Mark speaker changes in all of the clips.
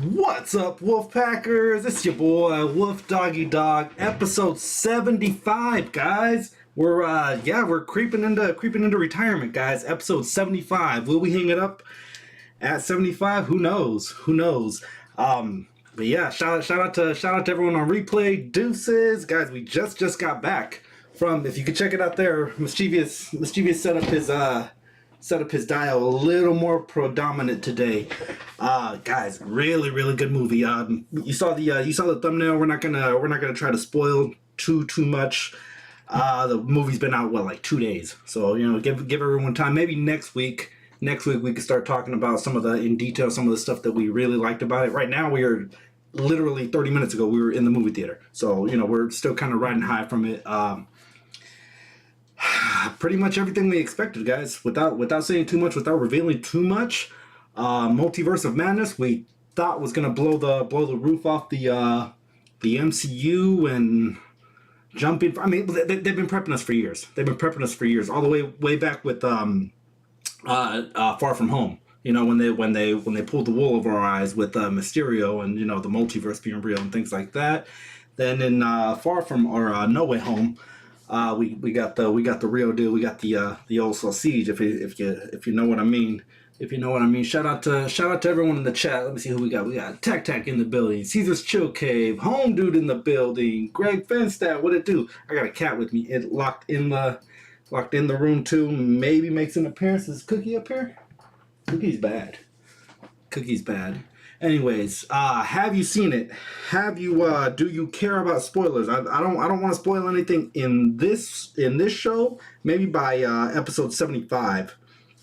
Speaker 1: What's up, Wolfpackers? It's your boy Wolf Doggy Dog, episode 75, guys. We're creeping into retirement, guys. Episode 75. Will we hang it up at 75? Who knows? But yeah, shout out to everyone on replay. Deuces, guys. We just got back from. If you could check it out there, mischievous set up his dial a little more predominant today. Guys, really good movie. You saw the thumbnail. We're not gonna try to spoil too much. The movie's been out like 2 days, so give everyone time. Maybe next week we can start talking about some of the stuff that we really liked about it. Right now we are literally 30 minutes ago we were in the movie theater, so we're still kind of riding high from it. Pretty much everything we expected, guys. Without saying too much, without revealing too much. Multiverse of Madness, we thought was gonna blow the roof off the MCU and jump in. I mean, they've been prepping us for years. All the way back with Far From Home. When they pulled the wool over our eyes with Mysterio and the multiverse being real and things like that. Then in Far From or No Way Home. We got the real deal. We got the old sausage, if you know what I mean. Shout out to everyone in the chat. Let me see who we got. We got Tac in the building, Caesar's Chill Cave, Home Dude in the building, Greg Fenstad. What it do? I got a cat with me. It locked in the room too. Maybe makes an appearance. Is Cookie up here? Cookie's bad. Anyways, have you seen it? Have you? Do you care about spoilers? I don't want to spoil anything in this show. Maybe by episode 75.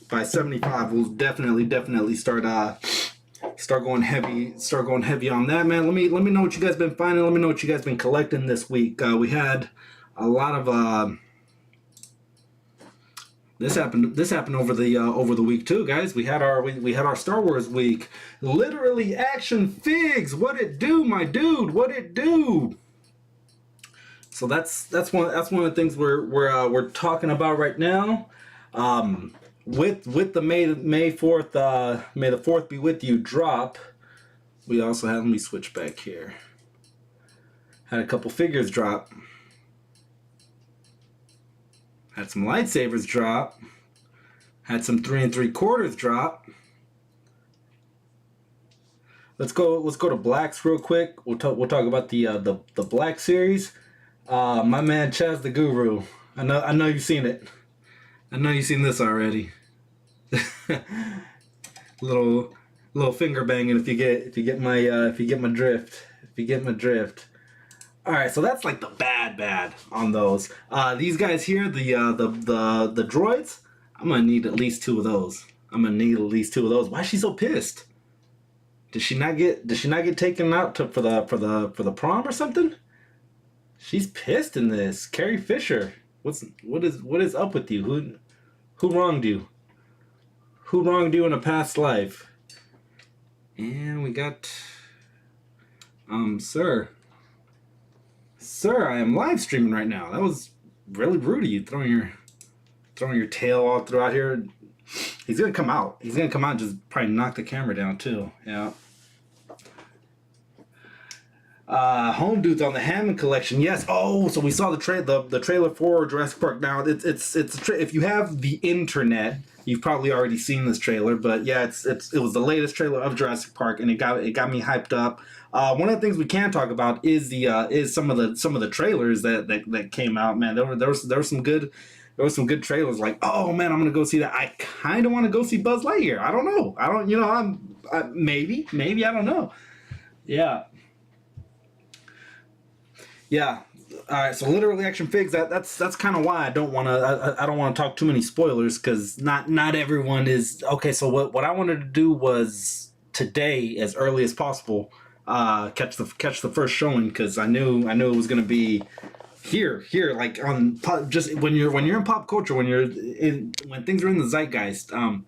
Speaker 1: By 75, we'll definitely start going heavy on that, man. Let me know what you guys been finding. Let me know what you guys been collecting this week. We had a lot of This happened over the week too, guys. We had our Star Wars week. Literally action figs. What it do, my dude? What it do? So that's one of the things we're talking about right now. With the May 4th May the 4th be with you drop. We also had, let me switch back here. Had a couple figures drop. Had some lightsabers drop. Had some 3 3/4 drop. Let's go to blacks real quick. We'll talk about the black series. My man Chaz the Guru. I know you've seen it. I know you've seen this already. little finger banging if you get my drift. All right, so that's like the bad on those. These guys here, the droids. I'm gonna need at least 2 of those. Why is she so pissed? Did she not get taken out for the prom or something? She's pissed in this. Carrie Fisher, what is up with you? Who wronged you? Who wronged you in a past life? And we got Sir, I am live streaming right now. That was really rude of you, throwing your tail all throughout here. He's gonna come out. And just probably knock the camera down too. Yeah. Home Dudes on the Hammond collection. Yes. Oh, so we saw the trailer for Jurassic Park. Now it's if you have the internet, you've probably already seen this trailer. But yeah, it was the latest trailer of Jurassic Park, and it got me hyped up. One of the things we can talk about is some of the trailers that came out. Man, there were some good trailers. Like, oh man, I'm gonna go see that. I kind of want to go see Buzz Lightyear. I don't know. Maybe I don't know. Yeah. Yeah. All right. So literally action figs. That's kind of why I don't want to talk too many spoilers, because not everyone is okay. So what I wanted to do was today, as early as possible, catch the first showing, because I knew it was gonna be here like on just when you're in pop culture, when things are in the zeitgeist. You're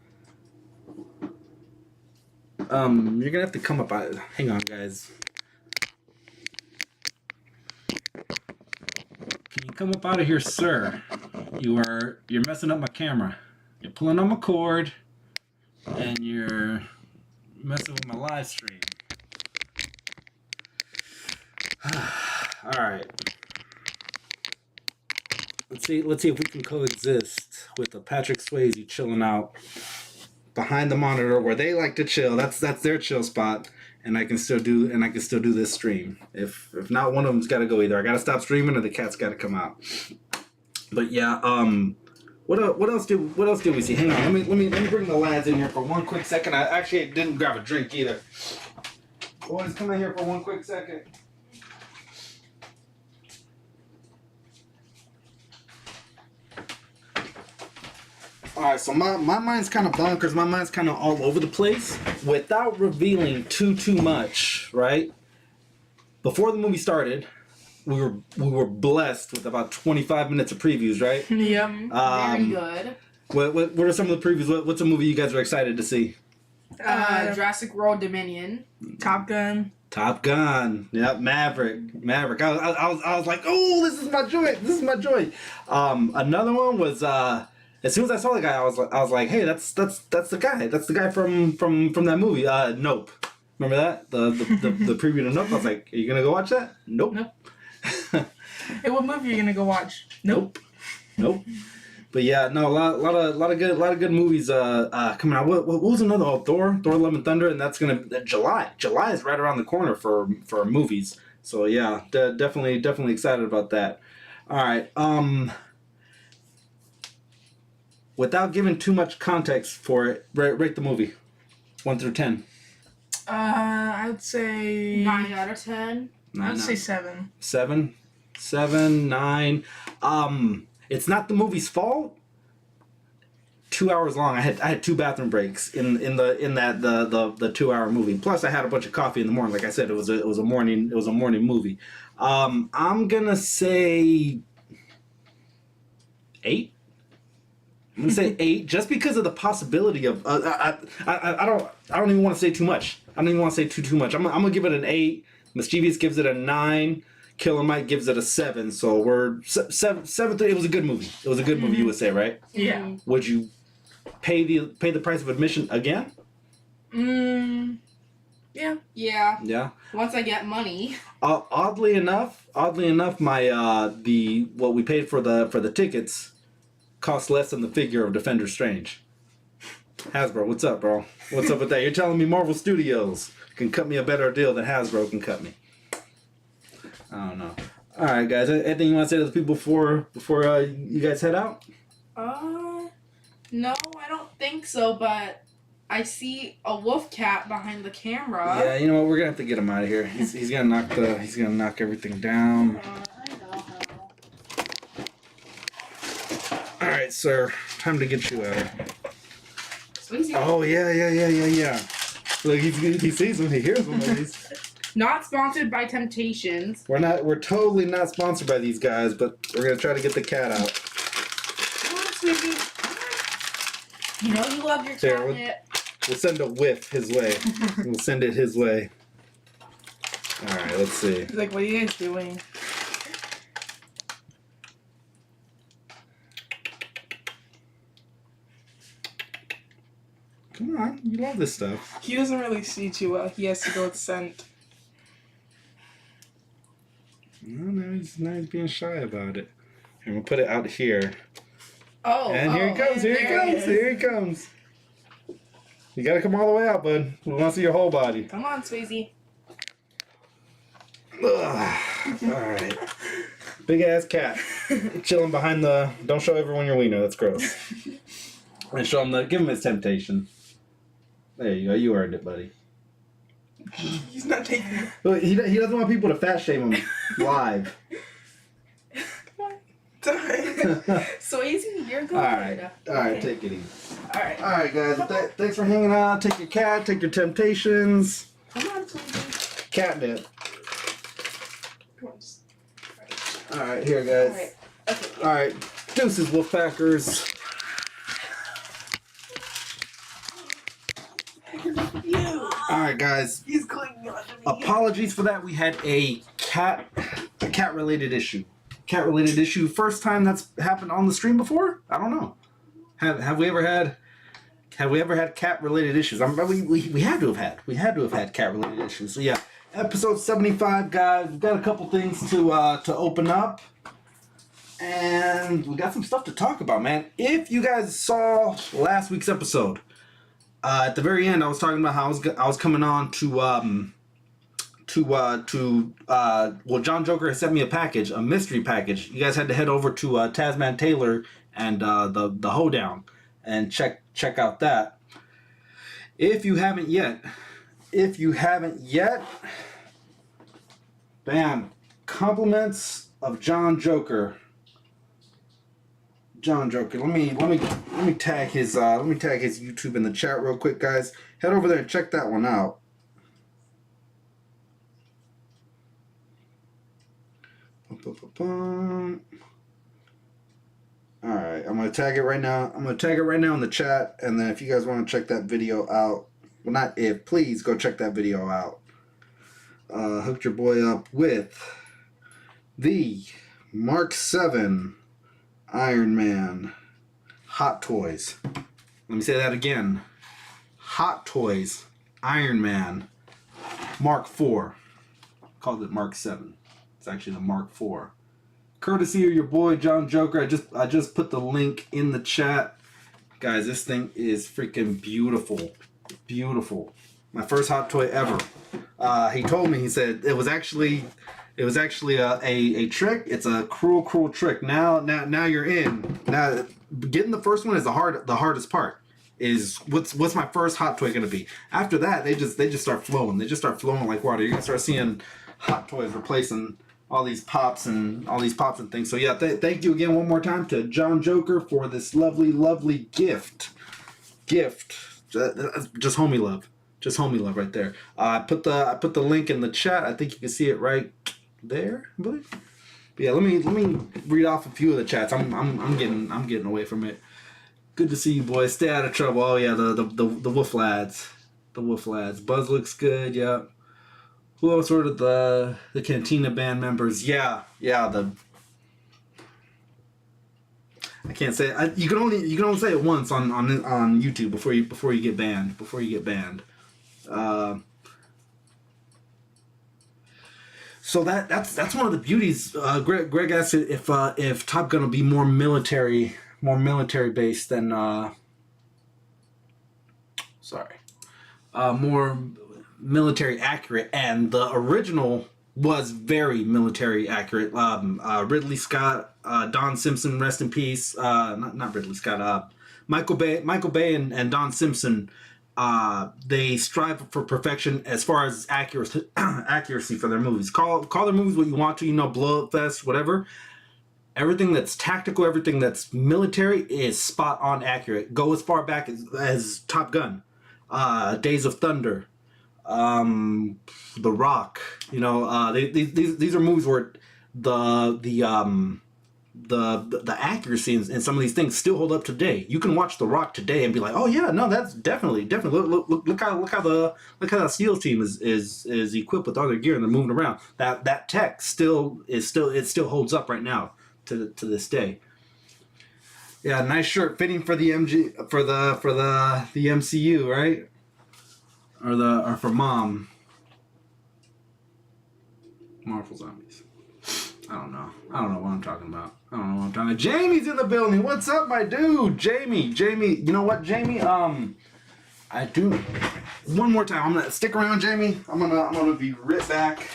Speaker 1: gonna have to come up. Hang on, guys. Can you come up out of here, sir? You're messing up my camera. You're pulling on my cord, and you're messing with my live stream. All right. Let's see if we can coexist with a Patrick Swayze chilling out behind the monitor where they like to chill. That's their chill spot, and I can still do this stream. If not, one of them's got to go. Either I got to stop streaming or the cat's got to come out. But yeah, what else did we see? Hang on, let me bring the lads in here for one quick second. I actually didn't grab a drink either. Boys, come in here for one quick second. Alright, so my mind's kind of bonkers. My mind's kind of all over the place. Without revealing too much, right? Before the movie started, we were blessed with about 25 minutes of previews, right?
Speaker 2: Yep.
Speaker 3: Very good.
Speaker 1: What are some of the previews? What's a movie you guys are excited to see?
Speaker 3: Jurassic World Dominion.
Speaker 2: Top Gun.
Speaker 1: Top Gun. Yep, Maverick. I was like, oh, this is my joy. Another one was as soon as I saw the guy, I was like, hey, that's the guy. That's the guy from that movie. Nope. Remember that? The preview to Nope. I was like, are you gonna go watch that? Nope.
Speaker 2: Hey, what movie are you gonna go watch? Nope.
Speaker 1: But yeah, no, a lot of good movies coming out. What was another? Oh, Thor, Love and Thunder, and that's gonna July. July is right around the corner for movies. So yeah, definitely excited about that. All right. Without giving too much context for it, rate the movie, 1 through 10.
Speaker 2: I would say
Speaker 3: 9 out of 10.
Speaker 2: I would say 7.
Speaker 1: 7, 9. It's not the movie's fault. 2 hours long. I had 2 bathroom breaks in the 2-hour movie. Plus, I had a bunch of coffee in the morning. Like I said, it was a morning movie. I'm gonna say 8. I'm gonna say 8, just because of the possibility of. I don't even want to say too much. I don't even want to say too much. I'm gonna give it an 8. Mischievous gives it a 9. Killer Mike gives it a 7. So we're 7. It was a good movie. It was a good movie. You would say, right?
Speaker 2: Yeah.
Speaker 1: Would you pay the price of admission again?
Speaker 2: Yeah.
Speaker 3: Yeah. Once I get money.
Speaker 1: Oddly enough, my what we paid for the tickets cost less than the figure of Defender Strange. Hasbro, what's up, bro? What's up with that? You're telling me Marvel Studios can cut me a better deal than Hasbro can cut me? I don't know. All right, guys. Anything you want to say to the people before you guys head out?
Speaker 3: No, I don't think so. But I see a wolf cat behind the camera.
Speaker 1: Yeah, you know what? We're gonna have to get him out of here. He's gonna knock everything down.
Speaker 3: I know.
Speaker 1: All right, sir. Time to get you out.
Speaker 3: Swayze.
Speaker 1: Oh yeah. Look, he sees him. He hears him.
Speaker 3: Not sponsored by Temptations.
Speaker 1: We're totally not sponsored by these guys, but we're gonna try to get the cat out.
Speaker 3: Come on, Swayze. You know you love your catnip.
Speaker 1: We'll send a whiff his way. We'll send it his way. All right, let's see.
Speaker 2: He's like, what are you guys doing?
Speaker 1: Come on, you love this stuff.
Speaker 2: He doesn't really see too well. He has to go with scent.
Speaker 1: No, he's being shy about it. And we'll put it out here.
Speaker 3: Oh,
Speaker 1: and here he comes. Here he comes. You gotta come all the way out, bud. We want to see your whole body.
Speaker 3: Come on, Swayze.
Speaker 1: Alright. Big ass cat. Chilling behind the. Don't show everyone your wiener, that's gross. And show him give him his temptation. There you go, you earned it, buddy.
Speaker 2: He's not taking it.
Speaker 1: Well, he doesn't want people to fat shame him live.
Speaker 2: Come on.
Speaker 3: Swayze, you're good.
Speaker 1: Alright, take it easy.
Speaker 3: Alright,
Speaker 1: guys. Thanks for hanging out. Take your cat, take your temptations.
Speaker 3: Come on, Swayze.
Speaker 1: Catnip.
Speaker 3: Come on, just...
Speaker 1: Alright, here, guys.
Speaker 3: Alright. Okay.
Speaker 1: Alright, deuces, Wolfpackers. Alright, guys.
Speaker 2: He's clinging on to me.
Speaker 1: Apologies for that. We had a cat-related issue. Cat-related issue. First time that's happened on the stream before? I don't know. Have we ever had cat-related issues? We had to have had cat-related issues. So yeah, Episode 75, guys. We've got a couple things to open up. And we got some stuff to talk about, man. If you guys saw last week's episode, at the very end, I was talking about how I was coming on well, John Joker has sent me a package, a mystery package. You guys had to head over to Tasman Taylor and the Hoedown and check out that. If you haven't yet, bam, compliments of John Joker. John Joker. Let me tag his YouTube in the chat real quick, guys. Head over there and check that one out. Alright, I'm gonna tag it right now. I'm gonna tag it right now in the chat, and then if you guys want to check that video out, well, not if, please go check that video out. Hooked your boy up with the Mark 7 Iron Man Hot Toys. Let me say that again. Hot Toys Iron Man Mark 4. Called it Mark 7. It's actually the Mark 4. Courtesy of your boy John Joker. I just put the link in the chat. Guys, this thing is freaking beautiful. Beautiful. My first hot toy ever. He told me, he said it was actually a trick. It's a cruel trick. Now you're in. Now getting the first one is the hardest part. Is what's my first hot toy gonna be? After that, they just start flowing. They just start flowing like water. You're gonna start seeing hot toys replacing all these pops and things. So yeah, thank you again one more time to John Joker for this lovely gift. Just homie love right there. I put the link in the chat. I think you can see it right there, I believe. But yeah, let me read off a few of the chats. I'm getting away from it. Good to see you, boys. Stay out of trouble. Oh yeah, the Wolf lads, Buzz looks good. Yeah. Who else ordered the Cantina band members? Yeah. I can't say it. You can only say it once on YouTube before you get banned. So that's one of the beauties. Greg asked if Top Gun will be more military based than more military accurate, and the original was very military accurate. Ridley Scott, Don Simpson, rest in peace. Not Ridley Scott. Michael Bay and Don Simpson. They strive for perfection as far as accuracy for their movies. Call their movies what you want to, blow up fest, whatever. Everything that's tactical, everything that's military is spot on accurate. Go as far back as Top Gun, Days of Thunder, The Rock. These are movies where the accuracy in some of these things still hold up today. You can watch The Rock today and be like, oh yeah, no, that's definitely look how the SEALs team is equipped with all their gear and they're moving around. That tech still holds up right now to this day. Yeah, nice shirt fitting for the MCU, right? Or for Mom. Marvel Zombies. I don't know what I'm talking about. Jamie's in the building. What's up, my dude? Jamie. You know what, Jamie? I do. One more time. I'm gonna stick around, Jamie. I'm gonna be right back.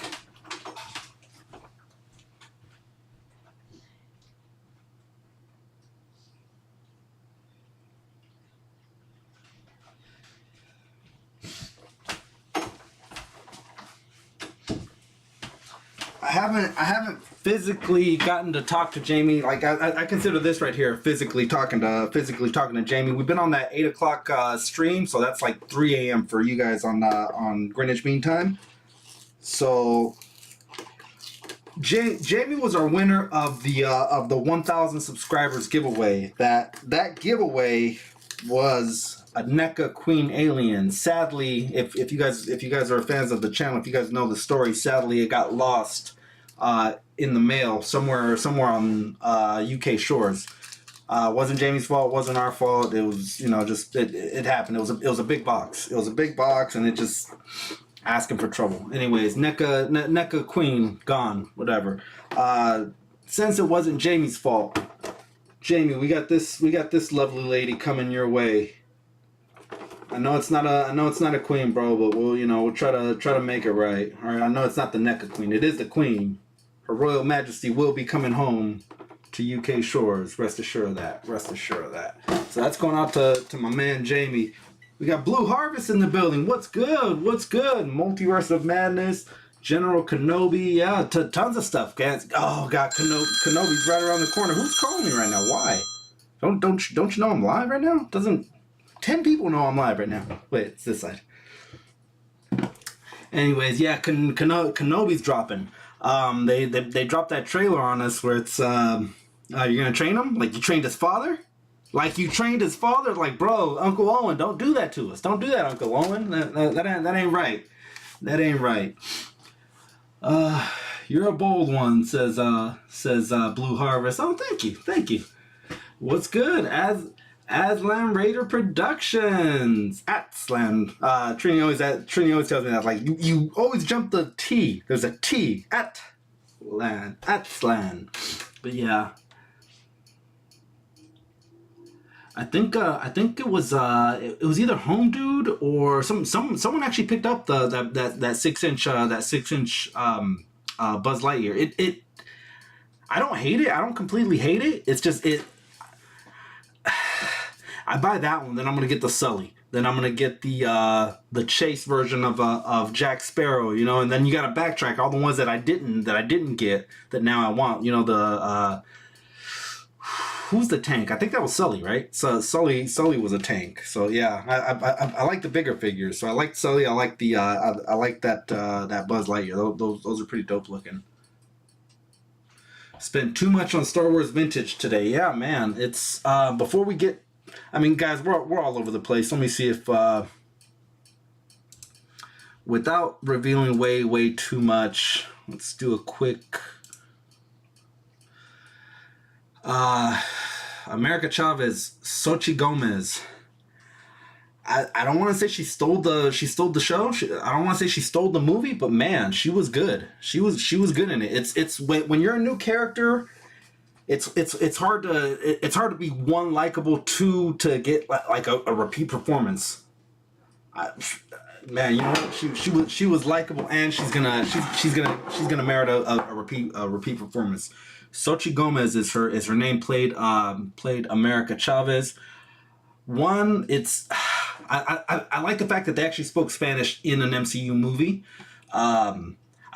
Speaker 1: I haven't physically gotten to talk to Jamie. Like I consider this right here physically talking to Jamie. We've been on that 8 o'clock stream, so that's like 3 a.m. for you guys on Greenwich Mean Time. So Jamie was our winner of the 1,000 subscribers giveaway. That giveaway was a NECA Queen Alien. Sadly, if you guys are fans of the channel, if you guys know the story, sadly it got lost in the mail somewhere on UK shores. Wasn't Jamie's fault. Wasn't our fault. It was just it happened. It was a big box. It was a big box, and it just asking for trouble. Anyways, NECA Queen gone. Whatever. Since it wasn't Jamie's fault, Jamie, we got this lovely lady coming your way. I know it's not a queen, bro, but we'll try to make it right. All right, I know it's not the NECA Queen. It is the Queen. Her Royal Majesty will be coming home to UK shores. Rest assured of that. So that's going out to my man Jamie. We got Blue Harvest in the building. What's good? Multiverse of Madness, General Kenobi. Yeah, tons of stuff, guys. Oh God, Kenobi's right around the corner. Who's calling me right now? Why? Don't you know I'm live right now? 10 people know I'm live right now. Wait, it's this side. Anyways, yeah, Kenobi's dropping. They dropped that trailer on us where it's you're gonna train him like you trained his father. Like, bro, Uncle Owen, don't do that to us. Don't do that, Uncle Owen. That ain't right. That ain't right. You're a bold one, says Blue Harvest. Oh, thank you. What's good? Aslan Raider Productions. Aslan. Trini always tells me that. Like, you always jump the T. There's a T. Aslan. But yeah. I think it was either Home Dude or someone actually picked up that 6-inch Buzz Lightyear. I don't hate it. I don't completely hate it. It's just I buy that one, then I'm gonna get the Sully. Then I'm gonna get the Chase version of Jack Sparrow, and then you gotta backtrack all the ones that I didn't get that now I want. The who's the tank? I think that was Sully, right? So Sully was a tank. So yeah, I like the bigger figures. So I like Sully. I like the I like that Buzz Lightyear. Those are pretty dope looking. Spent too much on Star Wars vintage today. Yeah, man. It's before we get. I mean, guys, we're all over the place. Let me see if without revealing way too much. Let's do a quick. America Chavez, Xochitl Gomez. I don't want to say she stole the show. I don't want to say she stole the movie, but man, she was good. She was good in it. It's when you're a new character, it's hard to be one likable, two to get like a repeat performance. Man, she was likable, and she's gonna merit a repeat performance. Xochitl Gomez is her name. Played America Chavez. I like the fact that they actually spoke Spanish in an MCU movie. I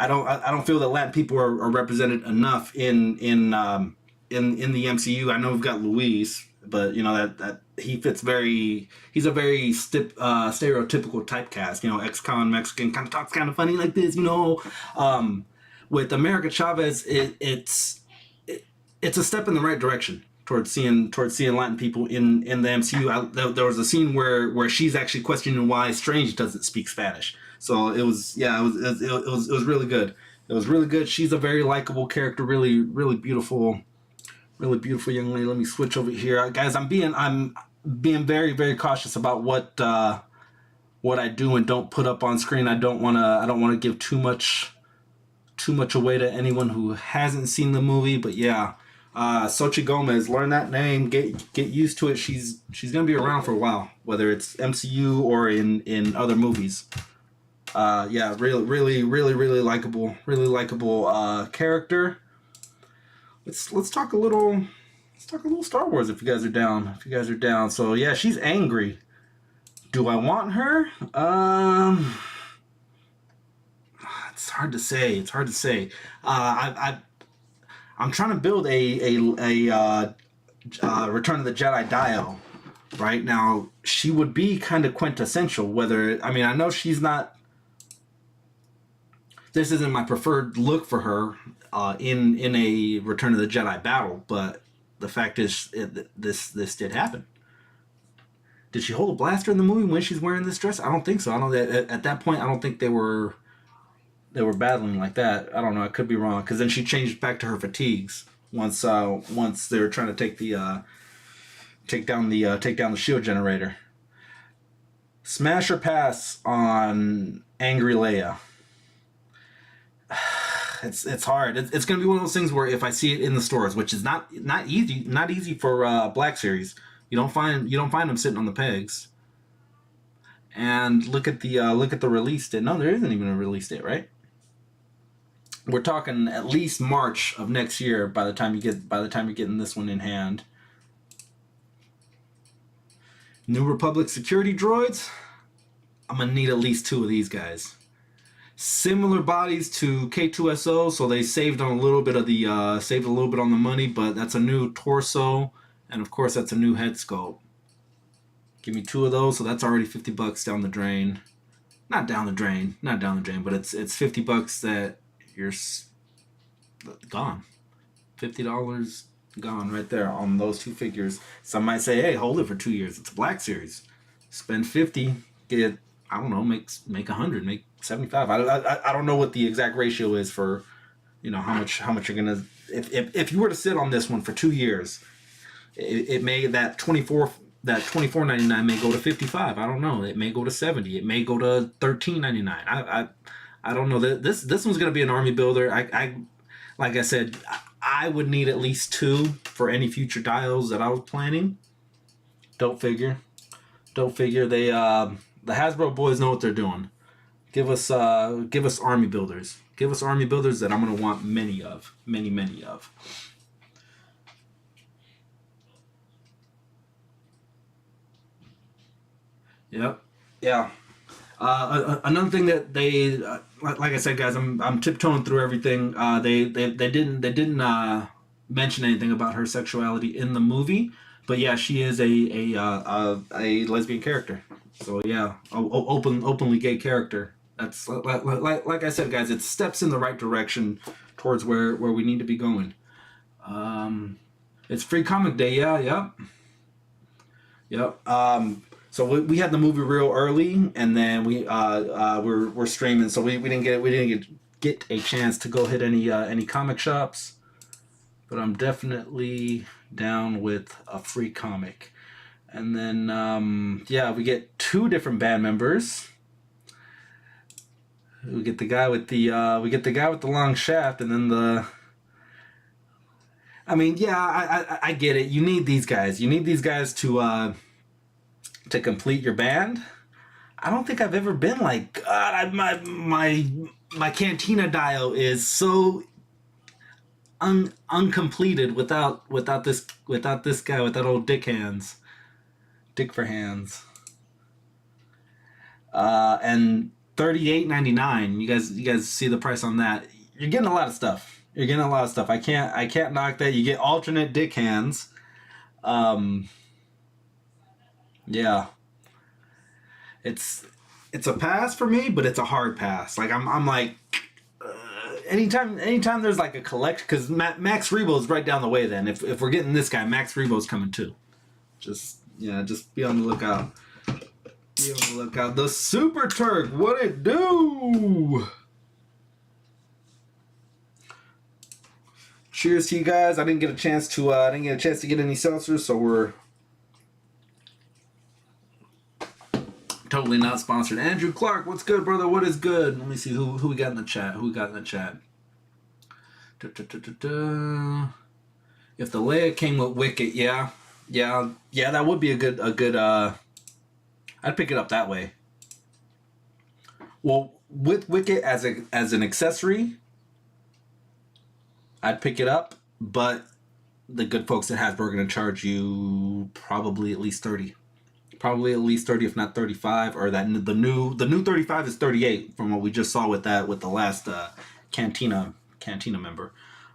Speaker 1: don't feel that Latin people are represented enough in the MCU. I know we've got Luis, but that he fits he's a very stereotypical typecast. Ex-con Mexican, kind of talks kind of funny like this. With America Chavez, it's a step in the right direction towards seeing Latin people in the MCU. There was a scene where she's actually questioning why Strange doesn't speak Spanish. So it was really good. It was really good. She's a very likable character, really beautiful young lady. Let me switch over here, guys. I'm being very cautious about what I do and don't put up on screen. I don't want to give too much away to anyone who hasn't seen the movie. But yeah. Xochitl Gomez, learn that name, get used to it. She's gonna be around for a while, whether it's MCU or in other movies. Yeah, really likable character. Let's talk a little Star Wars if you guys are down. So yeah, she's angry. Do I want her? It's hard to say. I'm trying to build a Return of the Jedi dial. Right now, she would be kind of quintessential. I know she's not. This isn't my preferred look for her in a Return of the Jedi battle, but the fact is, this did happen. Did she hold a blaster in the movie when she's wearing this dress? I don't think so. I don't. At that point, I don't think they were battling like that. I don't know. I could be wrong, because then she changed back to her fatigues once they were trying to take down the shield generator. Smash or pass on Angry Leia. It's hard. It's gonna be one of those things where if I see it in the stores, which is not easy for Black Series, you don't find them sitting on the pegs. And look at the release date. No, there isn't even a release date, right? We're talking at least March of next year by the time you're getting this one in hand. New Republic security droids. I'm gonna need at least 2 of these guys. Similar bodies to K2SO, so they saved on a little bit of the saved a little bit on the money, but that's a new torso, and of course that's a new head sculpt. Give me 2 of those, so that's already $50 down the drain. Not down the drain, but it's $50 that you're gone. $50 gone right there on those 2 figures. Some might say, hey, hold it for 2 years. It's a Black Series. Spend 50, get, I don't know, make 100, make 75. I don't know what the exact ratio is for, you know, how much you're gonna. If you were to sit on this one for 2 years, it may that $24.99 may go to $55. I don't know. It may go to $70. It may go to $13.99. I don't know. This one's gonna be an army builder. I like I said, I would need at least 2 for any future dials that I was planning. Don't figure. They the Hasbro boys know what they're doing. Give us army builders. Give us army builders that I'm gonna want many of. Many of. Yep. Yeah. Another thing that they, like I said, guys, I'm tiptoeing through everything. They didn't mention anything about her sexuality in the movie, but yeah, she is a lesbian character. So yeah, openly gay character. That's like I said, guys, it's steps in the right direction towards where we need to be going. It's Free Comic Day. Yeah. Yep. So we had the movie real early, and then we're streaming, so we didn't get a chance to go hit any comic shops, but I'm definitely down with a free comic. And then yeah, we get 2 different band members. We get the guy with the long shaft, and then the. I mean, yeah, I get it. You need these guys. You need these guys to complete your band. I don't think I've ever been like, God, my Cantina dial is so uncompleted without this guy, with that old Dick for hands. And $38.99. You guys see the price on that? You're getting a lot of stuff. I can't knock that. You get alternate Dick hands. Yeah, it's a pass for me, but it's a hard pass. Like I'm like, anytime there's like a collection, because Max Rebo's right down the way. Then if we're getting this guy, Max Rebo's coming too. Just be on the lookout. The Super Turk, what it do? Cheers to you guys. I didn't get a chance to get any seltzers, so we're totally not sponsored. Andrew Clark, what's good, brother? What is good? Let me see who we got in the chat. If the Leia came with Wicket, yeah, that would be a good. I'd pick it up that way. Well, with Wicket as an accessory, I'd pick it up, but the good folks at Hasbro are going to charge you probably at least 30. Probably at least 30, if not 35, or the new 35 is 38 from what we just saw with the last Cantina member.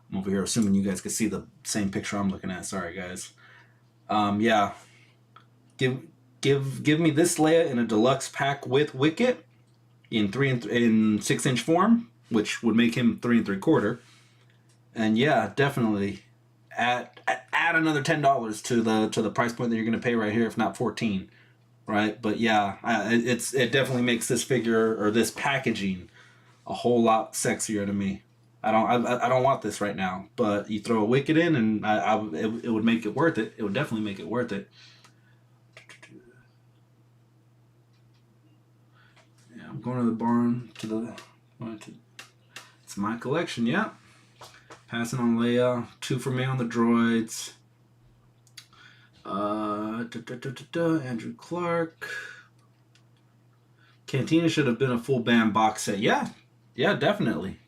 Speaker 1: I'm over here assuming you guys can see the same picture I'm looking at. Sorry, guys. Yeah. Give me this Leia in a deluxe pack with Wicket in 6-inch form, which would make him 3 3/4. And yeah, definitely add another $10 to the price point that you're going to pay right here, if not 14, right? But yeah, it definitely makes this figure or this packaging a whole lot sexier to me. I don't want this right now, but you throw a Wicket in, and it would make it worth it. It would definitely make it worth it. Yeah, I'm going to the barn it's my collection. Yeah. Passing on Leia. 2 for me on the droids. Andrew Clark. Cantina should have been a full band box set. Yeah, definitely.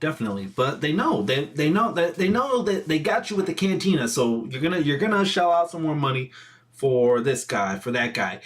Speaker 1: But they know that they got you with the Cantina, so you're gonna shell out some more money for this guy, for that guy.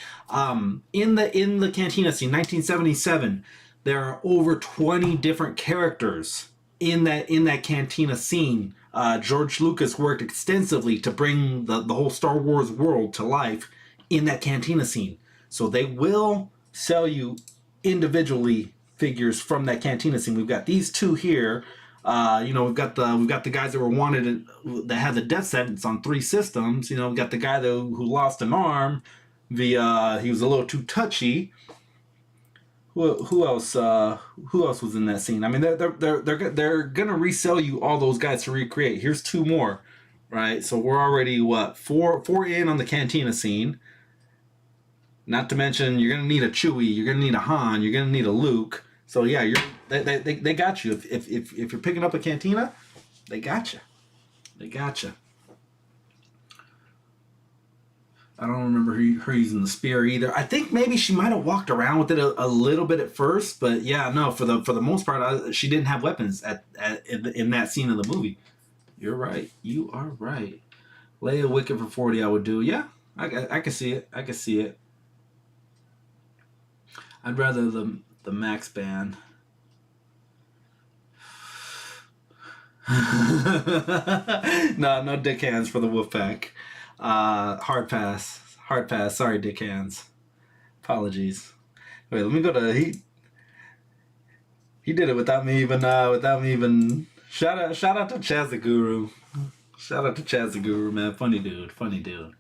Speaker 1: In the Cantina scene, 1977, there are over 20 different characters in that Cantina scene. George Lucas worked extensively to bring the whole Star Wars world to life in that Cantina scene. So they will sell you individually figures from that Cantina scene. We've got these 2 here. We've got the guys that were wanted that had the death sentence on 3 systems. We've got the guy who lost an arm via he was a little too touchy. Who else was in that scene? I mean, they're gonna resell you all those guys to recreate. Here's 2 more, right? So we're already four in on the Cantina scene. Not to mention, you're gonna need a Chewie, you're gonna need a Han, you're gonna need a Luke. So yeah, they got you. If you're picking up a Cantina, they got you. I don't remember her using the spear either. I think maybe she might have walked around with it a little bit at first, but yeah, no. For the most part, she didn't have weapons in that scene of the movie. You're right. You are right. Leia Wicket for 40, I would do. Yeah, I can see it. I'd rather the Max band. No dick hands for the Wolfpack. Hard pass. Sorry, dick hands. Apologies. Wait, let me go to he did it without me even shout out to Chaz the Guru. Man. Funny dude.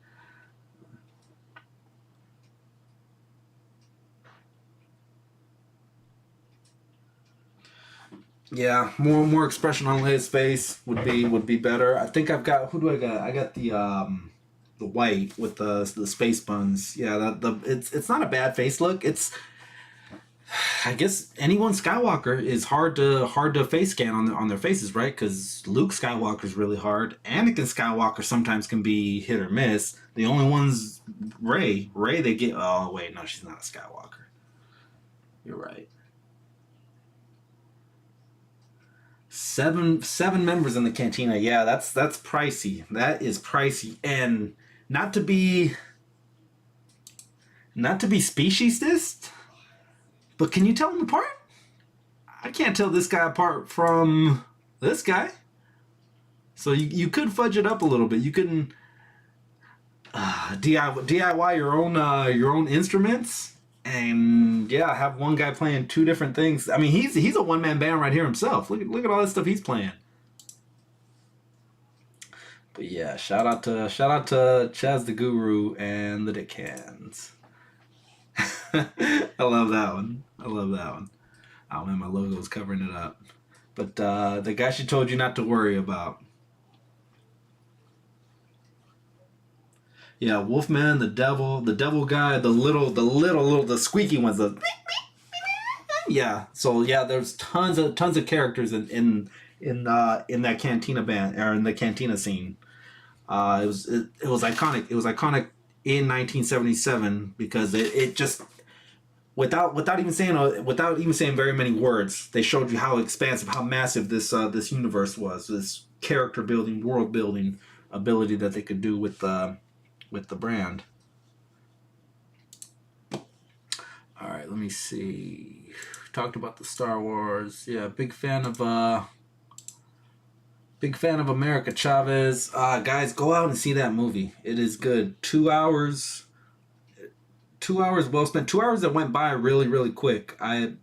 Speaker 1: Yeah, more expression on his face would be better. I think I've got, who do I got? I got the white with the space buns. Yeah, it's not a bad face look. It's, I guess anyone Skywalker is hard to face scan on their faces, right? Because Luke Skywalker's really hard. Anakin Skywalker sometimes can be hit or miss. The only one's Rey. They get. Oh wait, no, she's not a Skywalker. You're right. Seven members in the Cantina. Yeah, that's pricey. That is pricey, and not to be speciesist, but can you tell them apart? I can't tell this guy apart from this guy. So you could fudge it up a little bit. You can DIY your own instruments. And yeah, have one guy playing 2 different things. I mean, he's a one-man band right here himself. Look at all this stuff he's playing. But yeah, shout out to Chaz the Guru and the Dick Hands. I love that one. Oh man, my logo's covering it up. But the guy she told you not to worry about. Yeah, Wolfman, the devil guy, the squeaky ones. Yeah. So yeah, there's tons of characters in that Cantina band, or in the Cantina scene. It was iconic. It was iconic in 1977 because it just without even saying very many words, they showed you how expansive, how massive this universe was. This character building, world building ability that they could do with the brand. All right, let me see. Talked about the Star Wars. Yeah, big fan of America Chavez. Guys, go out and see that movie. It is good. 2 hours. 2 hours well spent. 2 hours that went by really, really quick. I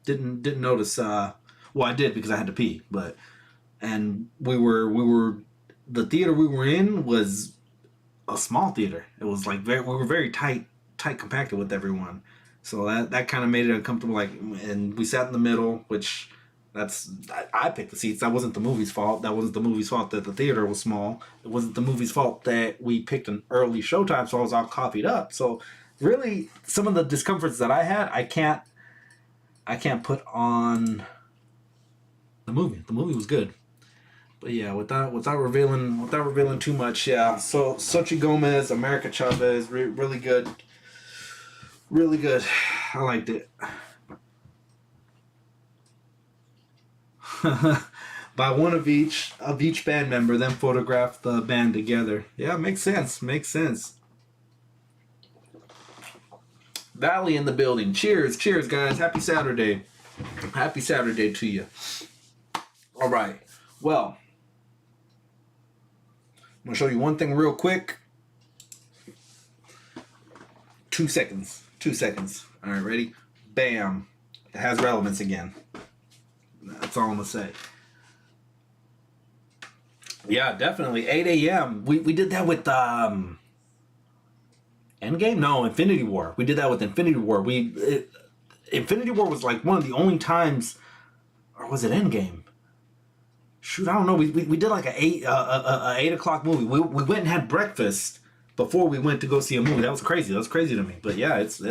Speaker 1: didn't notice. Well, I did because I had to pee. And we were the theater we were in was a small theater. It was like we were very tight compacted with everyone. So that kind of made it uncomfortable. And we sat in the middle, which I picked the seats. That wasn't the movie's fault. That wasn't the movie's fault that the theater was small. It wasn't the movie's fault that we picked an early showtime, so I was all copied up. So really, some of the discomforts that I had, I can't I can't put on the movie. The movie was good. But yeah, without revealing too much, yeah. So Xochitl Gomez, America Chavez, really good, really good. I liked it. By one of each band member, then photograph the band together. Yeah, makes sense. Makes sense. Valley in the building. Cheers, cheers, guys. Happy Saturday. Happy Saturday to you. All right. Well, I'm gonna show you one thing real quick. 2 seconds. 2 seconds. All right, ready? Bam. It has relevance again. That's all I'm gonna say. Yeah, definitely. 8 a.m. We did that with Endgame? No, Infinity War. We did that with Infinity War. Infinity War was like one of the only times, or was it Endgame? Shoot, I don't know. We did like a 8 o'clock movie. We went and had breakfast before we went to go see a movie. That was crazy. That was crazy to me. But yeah, it's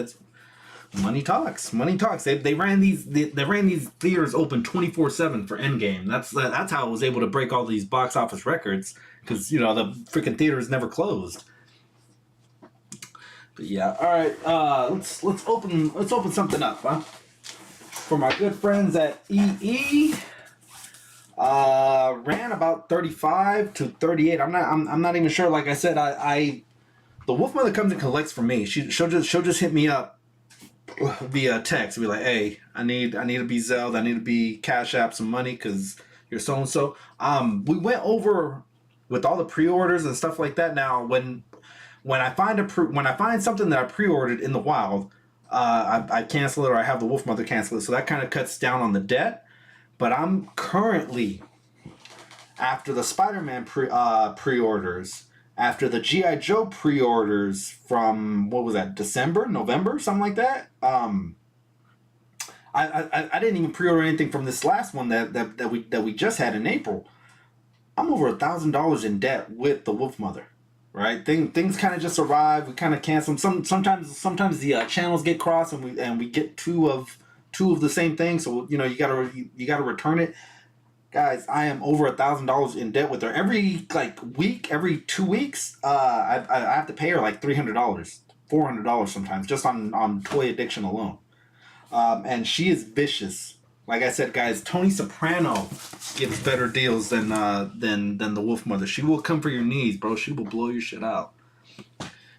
Speaker 1: money talks. Money talks. They ran these theaters open 24/7 for Endgame. That's how it was able to break all these box office records, because the freaking theaters never closed. But yeah, all right. Let's open something up, huh? For my good friends at EE. Ran about 35 to 38. I'm not even sure. Like I said, the Wolf Mother comes and collects for me. She'll just hit me up via text, be like, hey, I need to be Zelled, I need to be Cash App some money because you're so and so. We went over with all the pre-orders and stuff like that. Now when I find something that I pre-ordered in the wild, I cancel it, or I have the Wolf Mother cancel it, so that kind of cuts down on the debt. But I'm currently, after the Spider-Man pre-orders, after the G.I. Joe pre-orders from, what was that, December, November, something like that. I didn't even pre-order anything from this last one that we just had in April. I'm over $1,000 in debt with the Wolf Mother, right? Things kind of just arrive. We kind of cancel them. Sometimes the channels get crossed, and we get two of the same thing. So you gotta return it. Guys, I am over $1,000 in debt with her. Every week, every 2 weeks, I have to pay her like $300, $400 sometimes, just on toy addiction alone. And she is vicious. Like I said, guys, Tony Soprano gives better deals than the Wolf Mother. She will come for your knees, bro. She will blow your shit out.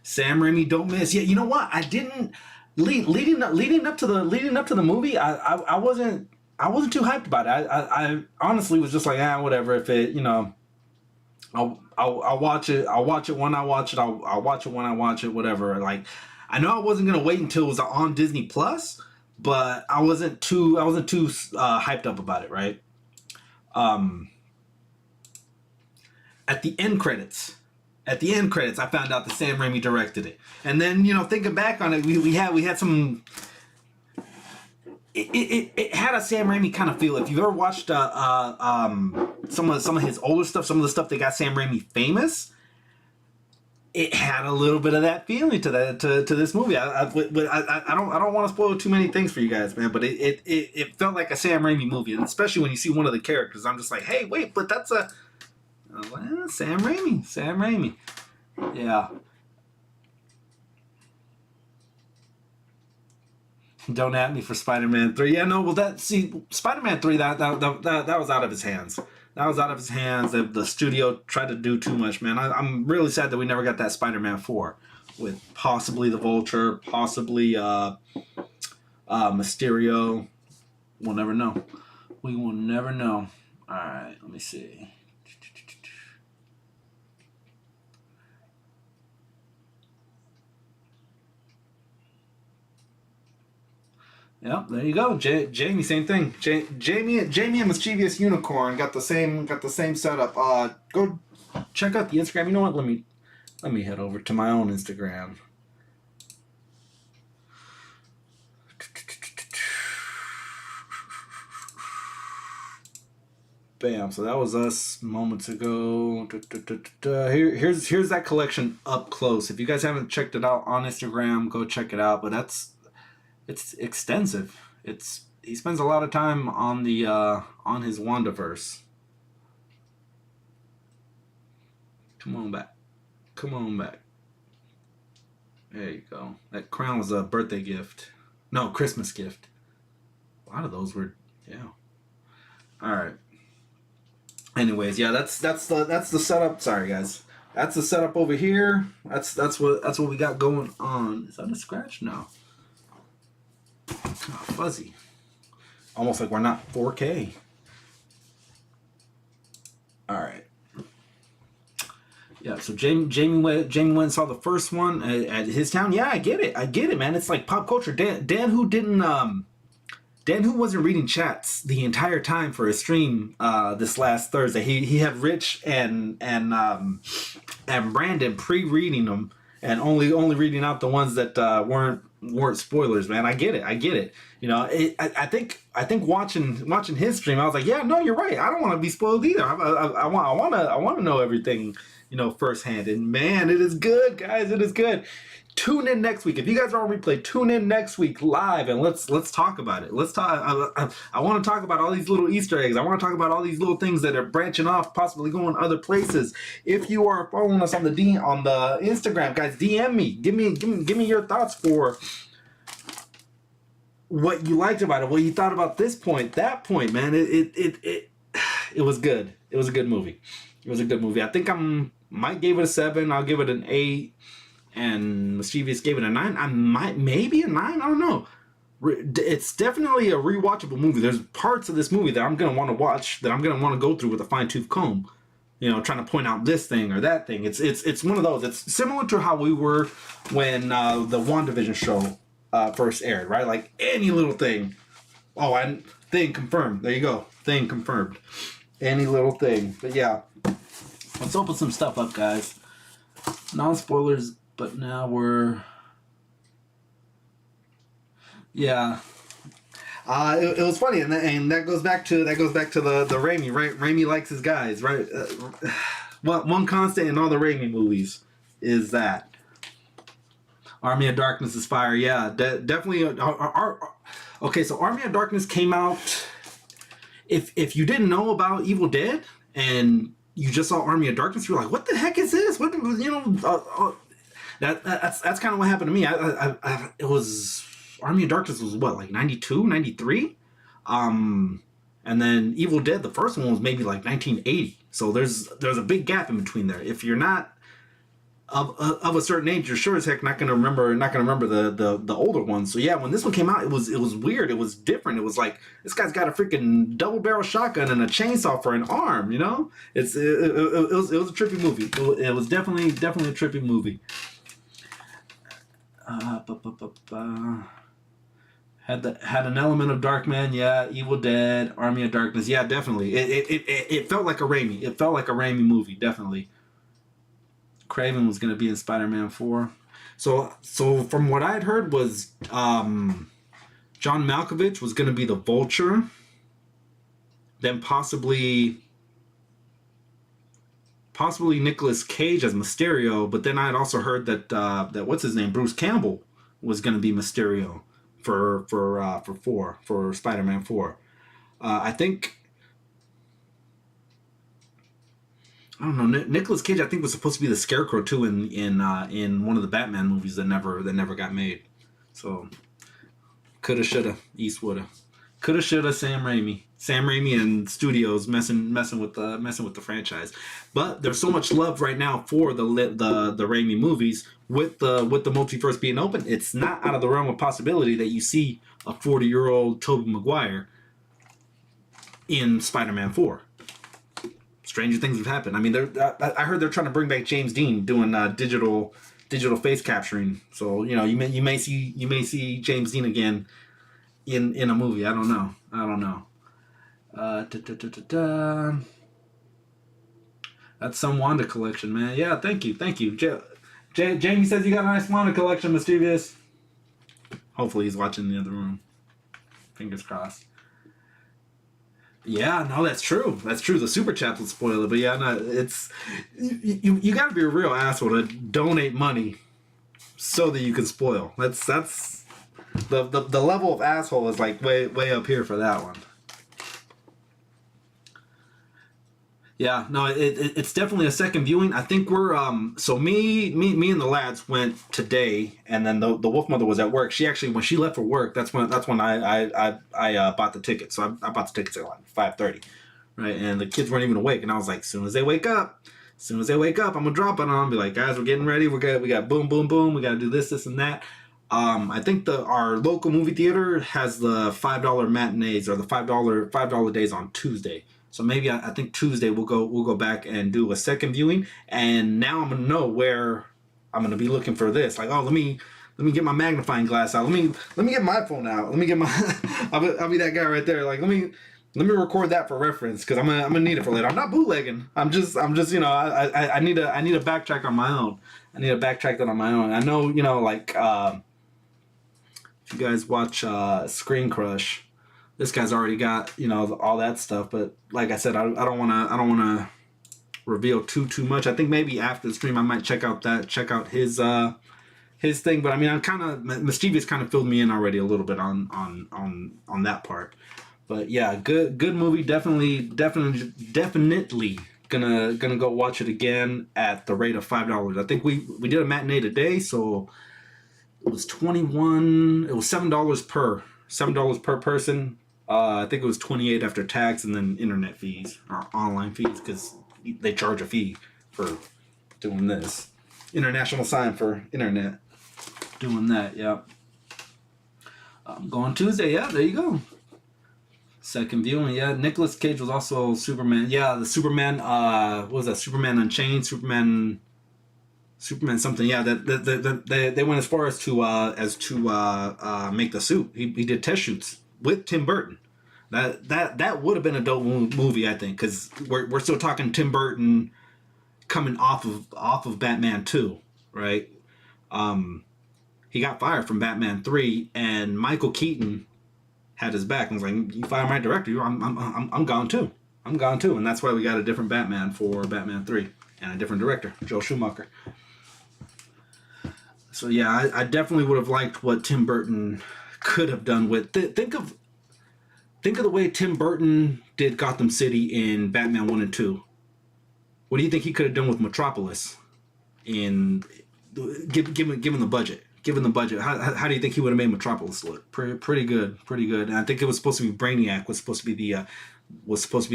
Speaker 1: Sam Raimi, don't miss. Yeah, you know what? I didn't leading up to the movie. I wasn't too hyped about it. I honestly was just like, whatever. If it, I'll watch it. I'll watch it when I watch it. I'll watch it when I watch it. Whatever. Like, I know I wasn't gonna wait until it was on Disney Plus, but I wasn't too hyped up about it. Right. At the end credits, I found out that Sam Raimi directed it, and then thinking back on it, we had some. It had a Sam Raimi kind of feel. If you've ever watched some of his older stuff, some of the stuff that got Sam Raimi famous, it had a little bit of that feeling to this movie. I don't want to spoil too many things for you guys, man, but it felt like a Sam Raimi movie, and especially when you see one of the characters, I'm just like, hey, wait, but that's Sam Raimi, yeah. Don't at me for Spider-Man 3. Yeah, no, well, Spider-Man 3, that was out of his hands. That was out of his hands. The studio tried to do too much, man. I'm really sad that we never got that Spider-Man 4 with possibly the Vulture, possibly Mysterio. We'll never know. We will never know. All right, let me see. Yep, there you go. Jamie, same thing. Jamie and Mischievous Unicorn got the same setup. Go check out the Instagram. You know what? Let me head over to my own Instagram. Bam. So that was us moments ago. Here's that collection up close. If you guys haven't checked it out on Instagram, go check it out. But it's extensive. It's he spends a lot of time on the on his Wandaverse. Come on back. Come on back. There you go. That crown was a birthday gift. No, Christmas gift. A lot of those were, yeah. All right. Anyways, yeah, that's the setup. Sorry, guys. That's the setup over here. That's what we got going on. Is that a scratch? No. Oh, fuzzy. Almost like we're not 4K. All right. Yeah, so Jamie went and saw the first one at his town. Yeah, I get it, man. It's like pop culture. Dan who wasn't reading chats the entire time for his stream this last Thursday. He had Rich and Brandon pre-reading them and only reading out the ones that weren't spoilers, man. I get it. You know, I think watching his stream, I was like, yeah, no, you're right. I don't want to be spoiled either. I want to know everything, you know, firsthand. And man, it is good, guys. It is good. Tune in next week. If you guys are on replay, tune in next week live and let's talk about it. Let's talk. I want to talk about all these little Easter eggs. I want to talk about all these little things that are branching off, possibly going other places. If you are following us on the Instagram, guys, DM me. Give me your thoughts for what you liked about it, what you thought about this point, that point, man. It was good. It was a good movie. I think might give it a 7. I'll give it an 8. And Mischievous gave it a 9. I might maybe a 9. I don't know. It's definitely a rewatchable movie. There's parts of this movie that I'm gonna want to watch, that I'm gonna want to go through with a fine-tooth comb. You know, trying to point out this thing or that thing. It's one of those. It's similar to how we were when the WandaVision show first aired, right? Like any little thing. Oh, and thing confirmed. There you go. Thing confirmed. Any little thing. But yeah, let's open some stuff up, guys. Non-spoilers, but now we're... Yeah. It was funny, and that goes back to the Raimi, right? Raimi likes his guys, right? One constant in all the Raimi movies is that Army of Darkness is fire. Yeah, definitely. Okay, so Army of Darkness came out. If you didn't know about Evil Dead and you just saw Army of Darkness, you're like, what the heck is this? What, you know? That's kind of what happened to me. It was... Army of Darkness was what, like 92, 93? And then Evil Dead, the first one was maybe like 1980. So there's a big gap in between there. If you're not of a certain age, you're sure as heck not gonna remember the older ones. So yeah, when this one came out, it was weird. It was different. It was like, this guy's got a freaking double barrel shotgun and a chainsaw for an arm. You know, it was a trippy movie. It was definitely a trippy movie. Had an element of Darkman, yeah. Evil Dead, Army of Darkness, yeah, definitely. It felt like a Raimi. It felt like a Raimi movie, definitely. Craven was gonna be in Spider-Man 4. So from what I'd heard was John Malkovich was gonna be the Vulture. Then possibly Nicolas Cage as Mysterio. But then I had also heard that what's his name, Bruce Campbell, was gonna be Mysterio for Spider-Man 4. I think, I don't know, Nicolas Cage I think was supposed to be the Scarecrow too in one of the Batman movies that never got made. So coulda, shoulda, Eastwoulda, coulda, shoulda, Sam Raimi and studios messing with the franchise. But there's so much love right now for the Raimi movies with the multiverse being open. It's not out of the realm of possibility that you see a 40-year-old Tobey Maguire in Spider-Man 4. Stranger things have happened. I mean, I heard they're trying to bring back James Dean doing digital face capturing. So you know, you may see James Dean again in a movie. I don't know. That's some Wanda collection, man. Yeah, thank you. Jamie says you got a nice Wanda collection, Mischievous. Hopefully he's watching in the other room. Fingers crossed. Yeah, no, that's true. The super chat will spoil it, but yeah, no, it's you got to be a real asshole to donate money so that you can spoil. That's The level of asshole is like way up here for that one. Yeah, no, it's definitely a second viewing. I think we're so me and the lads went today, and then the Wolf Mother was at work. She actually, when she left for work, that's when I bought the tickets. So I bought the tickets at like 5:30, right? And the kids weren't even awake, and I was like, as soon as they wake up, I'm gonna drop it on them. Be like, guys, we're getting ready. We got boom, boom, boom. We got to do this, and that. I think our local movie theater has the $5 matinees or the $5 days on Tuesday. So maybe I think Tuesday we'll go back and do a second viewing. And now I'm gonna know where I'm gonna be looking for this. Like, oh, let me get my magnifying glass out. Let me get my phone out. Let me get my I'll be that guy right there. Like, let me record that for reference because I'm gonna need it for later. I'm not bootlegging. I'm just I need a backtrack on my own. I need to backtrack that on my own. I know like if you guys watch Screen Crush. This guy's already got all that stuff, but like I said, I don't wanna reveal too much. I think maybe after the stream I might check out his thing. But I mean, I'm kind of Mischievous kind of filled me in already a little bit on that part. But yeah, good movie. Definitely gonna go watch it again at the rate of $5. I think we did a matinee today, so it was $21. It was $7 per person. I think it was $28 after tax and then internet fees or online fees because they charge a fee for doing this. International sign for internet. Doing that, yep. Going Tuesday, yeah, there you go. Second viewing, yeah. Nicolas Cage was also Superman. Yeah, the Superman. What was that? Superman Unchained. Superman something. Yeah, they went as far as to make the suit. He did test shoots with Tim Burton. That would have been a dope movie, I think, because we're still talking Tim Burton coming off of Batman 2, right? He got fired from Batman 3, and Michael Keaton had his back and was like, "You fire my director, I'm gone too. I'm gone too." And that's why we got a different Batman for Batman 3 and a different director, Joel Schumacher. So yeah, I definitely would have liked what Tim Burton could have done with. Think of the way Tim Burton did Gotham City in Batman 1 and 2. What do you think he could have done with Metropolis? Given the budget. Given the budget, how do you think he would have made Metropolis look? Pretty good. And I think it was supposed to be Brainiac was supposed to be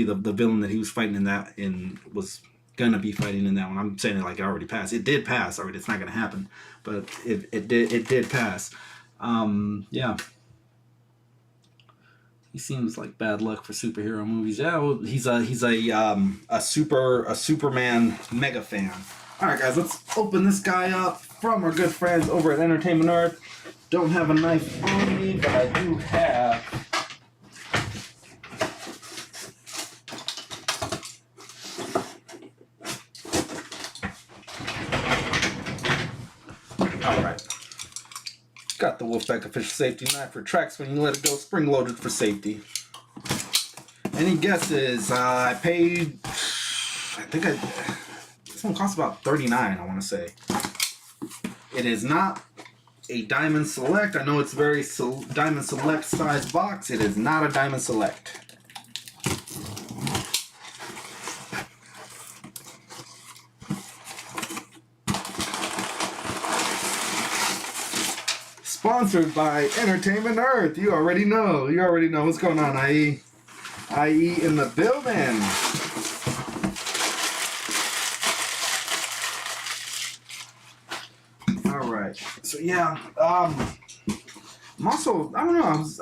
Speaker 1: the villain that he was fighting was gonna be fighting in that one. I'm saying it like it already passed. It did pass already. It's not gonna happen, but it did pass. Yeah. He seems like bad luck for superhero movies. Yeah, well, he's a Superman mega fan. All right, guys, let's open this guy up from our good friends over at Entertainment Earth. Don't have a knife on me, but I do have. All right. Got the Wolfpack official safety knife for tracks when you let it go, spring loaded for safety. Any guesses? I paid. This one costs about $39. I want to say. It is not a Diamond Select. I know it's very Diamond Select size box. It is not a Diamond Select. Sponsored by Entertainment Earth. You already know what's going on, IE. IE in the building. All right. So yeah, I'm also, I don't know. I was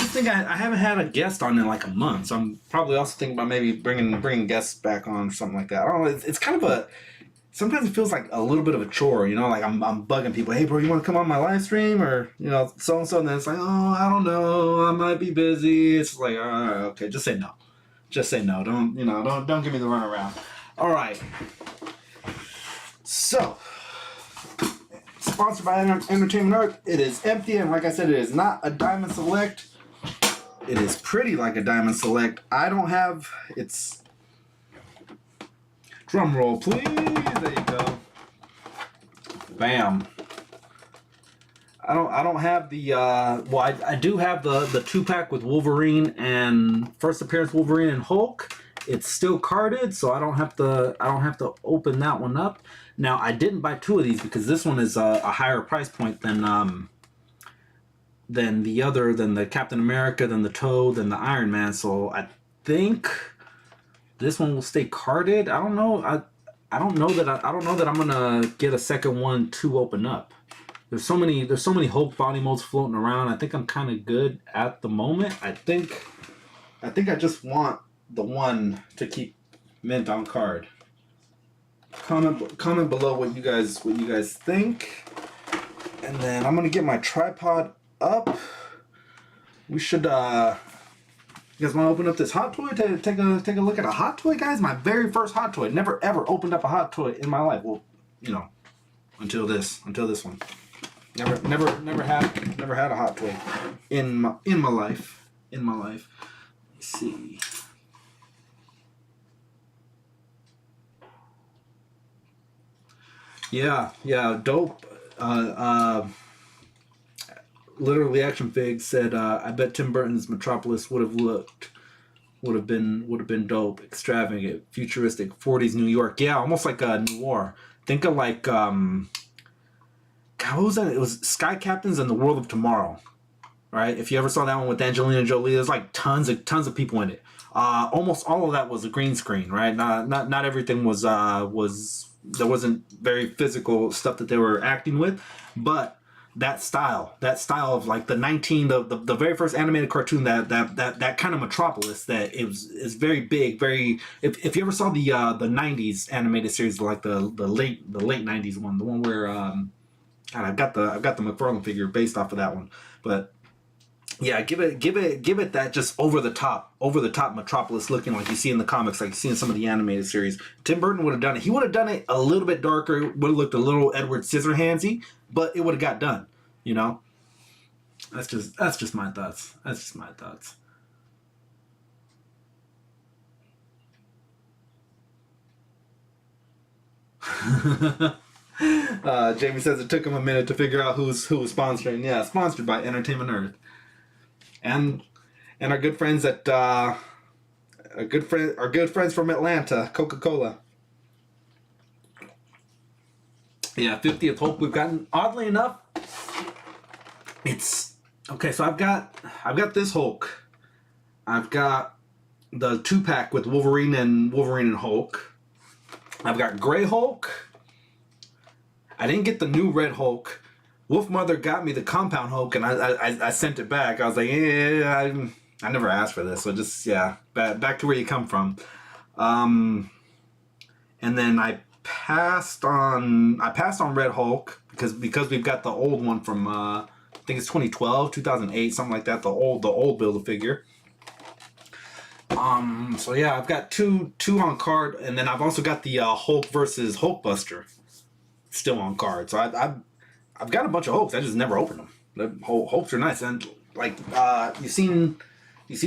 Speaker 1: just thinking I haven't had a guest on in like a month, so I'm probably also thinking about maybe bringing guests back on or something like that. I don't know. It's kind of a. Sometimes it feels like a little bit of a chore, like I'm bugging people. Hey, bro, you want to come on my live stream or so and so? And then it's like, oh, I don't know, I might be busy. It's like, all right, okay, just say no. Just say no. Don't give me the runaround. All right. So, sponsored by Entertainment Earth. It is empty, and like I said, it is not a Diamond Select. It is pretty like a Diamond Select. I don't have it's. Drum roll, please. There you go. Bam. I don't have the well, I do have the 2-pack with Wolverine and first appearance Wolverine and Hulk. It's still carded, so I don't have to open that one up. Now I didn't buy 2 of these because this one is a higher price point than the Captain America, than the Toad, than the Iron Man. So I think this one will stay carded. I don't know. I don't know that I'm gonna get a second one to open up. There's so many Hulk body molds floating around. I think I'm kind of good at the moment. I think I just want the one to keep mint on card. Comment below what you guys think, and then I'm gonna get my tripod up. We should. You guys want to open up this hot toy to take a look at a hot toy, guys? My very first hot toy. Never ever opened up a hot toy in my life. Well, you know, until this one. Never had a hot toy in my life. Let's see. Yeah, dope. Literally Action Fig said, I bet Tim Burton's Metropolis would have been dope, extravagant, futuristic, 40s New York. Yeah, almost like a noir. Think of like what was that? It was Sky Captains and the World of Tomorrow, right? If you ever saw that one with Angelina Jolie, there's like tons of people in it. Almost all of that was a green screen, right? Not everything was there wasn't very physical stuff that they were acting with, but that style of like the very first animated cartoon, that kind of Metropolis, that is very big, very. If you ever saw the 90s animated series, like the late 90s one, the one where God, I've got the McFarlane figure based off of that one, but yeah, give it that just over the top Metropolis looking like you see in the comics, like you see in some of the animated series. Tim Burton would have done it. He would have done it a little bit darker, would have looked a little Edward Scissorhandsy, but it would have got done. You know, that's just my thoughts. Jamie says it took him a minute to figure out who was sponsoring. Yeah, sponsored by Entertainment Earth, and our good friends at our good friends from Atlanta, Coca-Cola. Yeah, 50th Hulk we've gotten. Oddly enough, it's okay. So I've got this Hulk. I've got the 2-pack with Wolverine and Hulk. I've got Gray Hulk. I didn't get the new Red Hulk. Wolf Mother got me the Compound Hulk, and I sent it back. I was like, yeah, I never asked for this, so just back to where you come from. And then I passed on Red Hulk because we've got the old one from I think it's 2012, 2008, something like that. The old Build-A-Figure. So yeah, I've got two on card, and then I've also got the Hulk versus Hulkbuster still on card. So I've got a bunch of Hulks. I just never opened them. The Hulks are nice, and like you've seen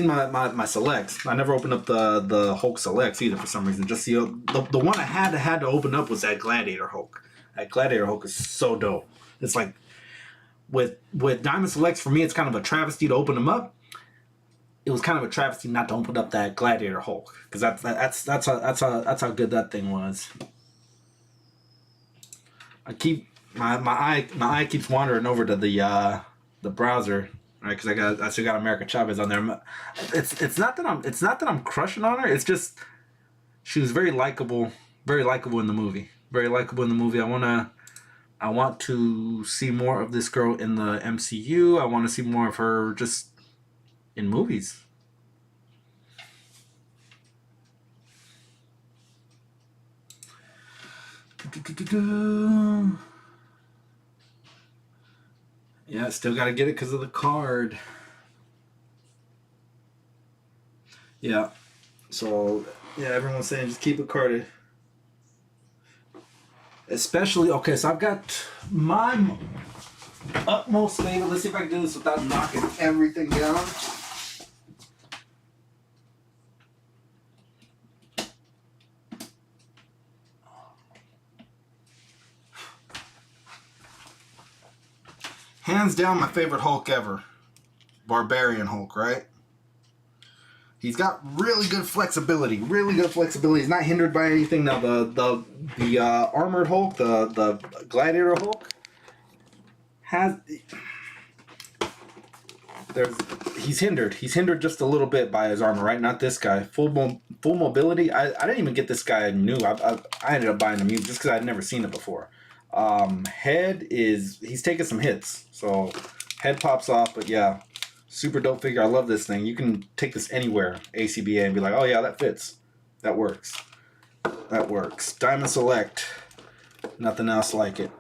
Speaker 1: my selects. I never opened up the Hulk selects either for some reason. Just the one I had to open up was that Gladiator Hulk. That Gladiator Hulk is so dope. It's like with Diamond Selects, for me, it's kind of a travesty to open them up. It was kind of a travesty not to open up that Gladiator Hulk, because that's how good that thing was. I keep my eye keeps wandering over to the browser, right? Because I still got America Chavez on there. It's not that I'm crushing on her. It's just she was very likable in the movie. Very likable in the movie. I want to see more of this girl in the MCU. I want to see more of her just in movies. Yeah, still got to get it because of the card. Yeah. So, yeah, everyone's saying just keep it carded. Especially, okay, so I've got my utmost favorite. Let's see if I can do this without knocking everything down. hands down my favorite Hulk ever. Barbarian Hulk, right? He's got really good flexibility. Really good flexibility. He's not hindered by anything. Now the armored Hulk, the Gladiator Hulk, he's hindered. He's hindered just a little bit by his armor, right? Not this guy. Full mobility. I didn't even get this guy new. I ended up buying him just because I'd never seen it before. He's taking some hits, so head pops off. But yeah, super dope figure. I love this thing. You can take this anywhere, ACBA, and be like, oh yeah, that fits. That works. That works. Diamond Select. Nothing else like it.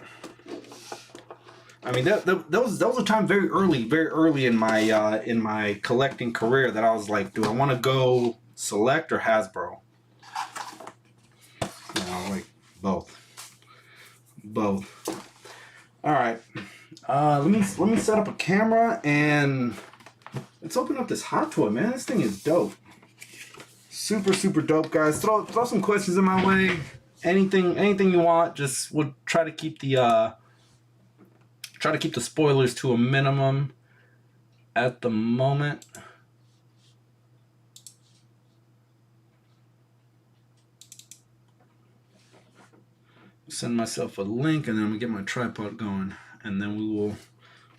Speaker 1: I mean, that was a time very early in my collecting career that I was like, do I want to go Select or Hasbro? You know, like both. All right. Let me set up a camera and let's open up this hot toy, man. This thing is dope. Super dope, guys. Throw some questions in my way. Anything you want. Just we'll try to keep the spoilers to a minimum at the moment. Send myself a link and then I'm gonna get my tripod going and then we will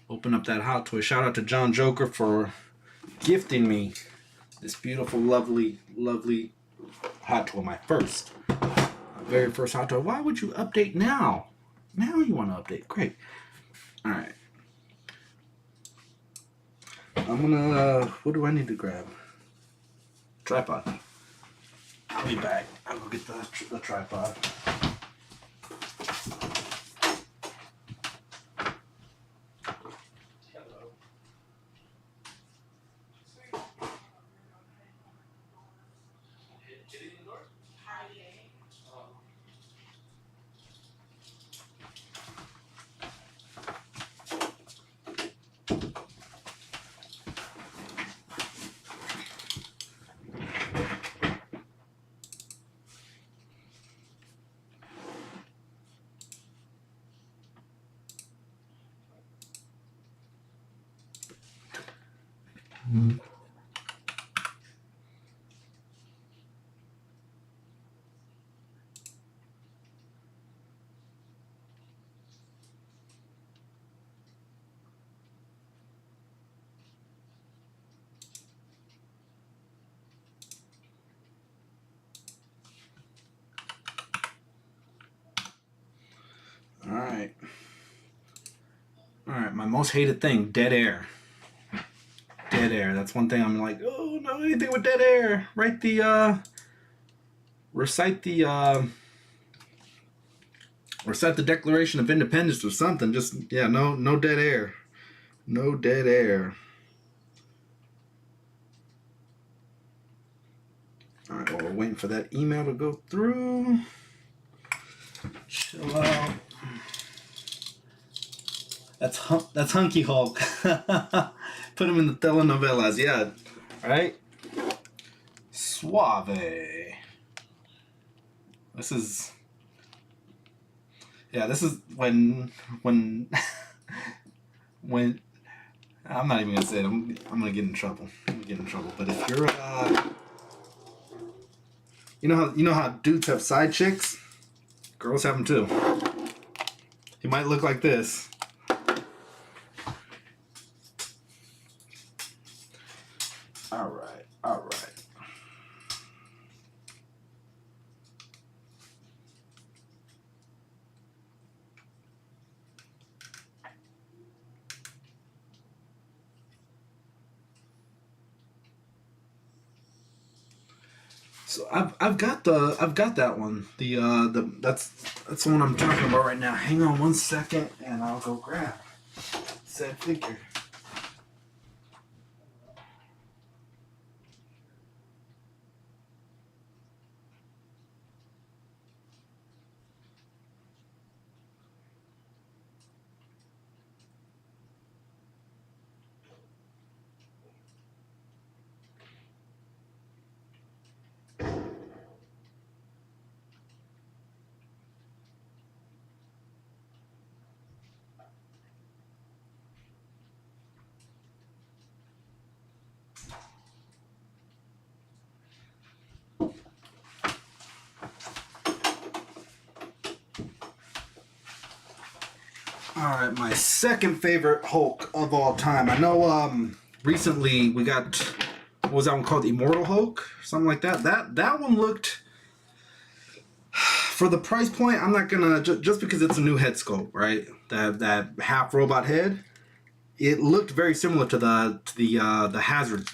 Speaker 1: open up that hot toy. Shout out to John Joker for gifting me this beautiful, lovely hot toy. My very first hot toy. Why would you update now? Now you want to update. Great. All right. I'm gonna. What do I need to grab? Tripod. I'll be back. I'll go get the tripod. Alright, my most hated thing, dead air. Dead air. That's one thing I'm like, oh no, anything with dead air. Recite the Declaration of Independence or something. Just no dead air. No dead air. Alright, well, we're waiting for that email to go through. Chill out. That's Hunky Hulk. Put him in the telenovelas, yeah. Right? Suave. This is when when I'm not even gonna say it. I'm gonna get in trouble. But if you're you know how dudes have side chicks? Girls have them too. He might look like this. All right. So I've got that one. That's the one I'm talking about right now. Hang on one second, and I'll go grab said figure. All right, my second favorite Hulk of all time. I know recently we got, what was that one called? Immortal Hulk? Something like that. That one looked, for the price point, I'm not gonna, just because it's a new head sculpt, right? That half robot head, it looked very similar to the Hazard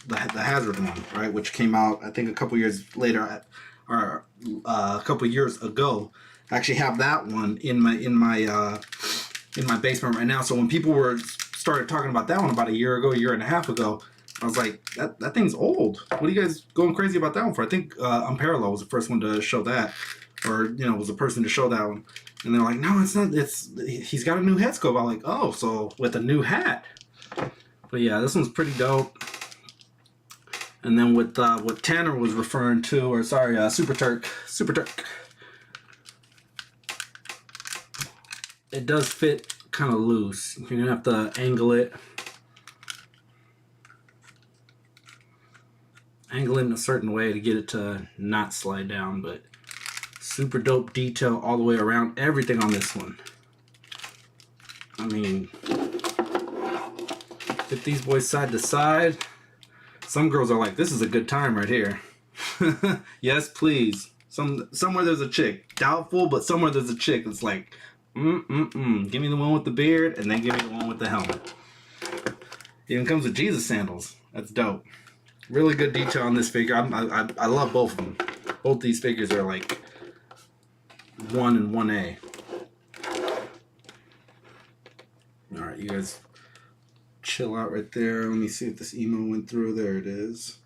Speaker 1: one, right? Which came out, I think, a couple years later, or a couple years ago. I actually have that one in my basement right now. So when people started talking about that one about a year and a half ago, I was like, that thing's old. What are you guys going crazy about that one for? I think Unparalleled was the first one to show that, or was the person to show that one. And they're like, no, it's not. He's got a new head sculpt. I'm like, oh, so with a new hat. But yeah, this one's pretty dope. And then with what Tanner was referring to, or sorry, Super Turk. It does fit kind of loose. You're gonna have to angle it in a certain way to get it to not slide down, but super dope detail all the way around. Everything on this one. I mean, fit these boys side to side. Some girls are like, this is a good time right here. Yes, please. Somewhere there's a chick. Doubtful, but somewhere there's a chick that's like, give me the one with the beard, and then give me the one with the helmet. Even comes with Jesus sandals. That's dope. Really good detail on this figure. I love both of them. Both these figures are like 1 and 1A. All right, you guys chill out right there. Let me see if this email went through. There it is.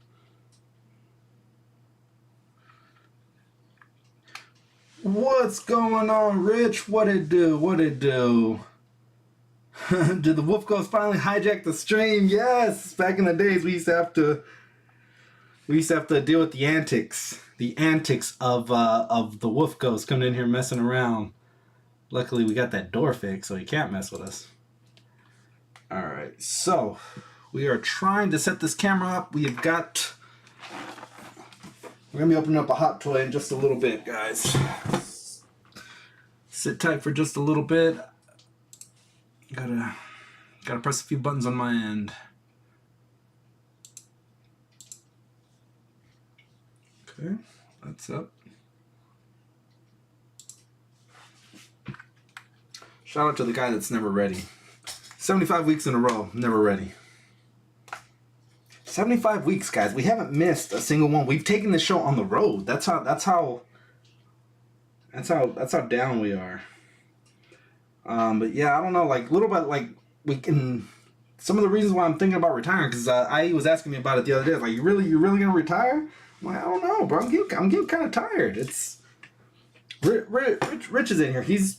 Speaker 1: What's going on, Rich? What it do? Did the Wolf Ghost finally hijack the stream? Yes. Back in the days, we used to have to deal with the antics of the Wolf Ghost coming in here messing around. Luckily, we got that door fixed, so he can't mess with us. All right, so we are trying to set this camera up. We're gonna be opening up a hot toy in just a little bit, guys. Sit tight for just a little bit. Gotta press a few buttons on my end. Okay, that's up. Shout out to the guy that's never ready. 75 weeks in a row, never ready. 75 weeks, guys. We haven't missed a single one. We've taken the show on the road. That's how down we are. But yeah, I don't know. Like little bit, like we can. Some of the reasons why I'm thinking about retiring, because IE was asking me about it the other day. Like, you really gonna retire? I'm like, I don't know, bro. I'm getting kind of tired. It's Rich is in here. He's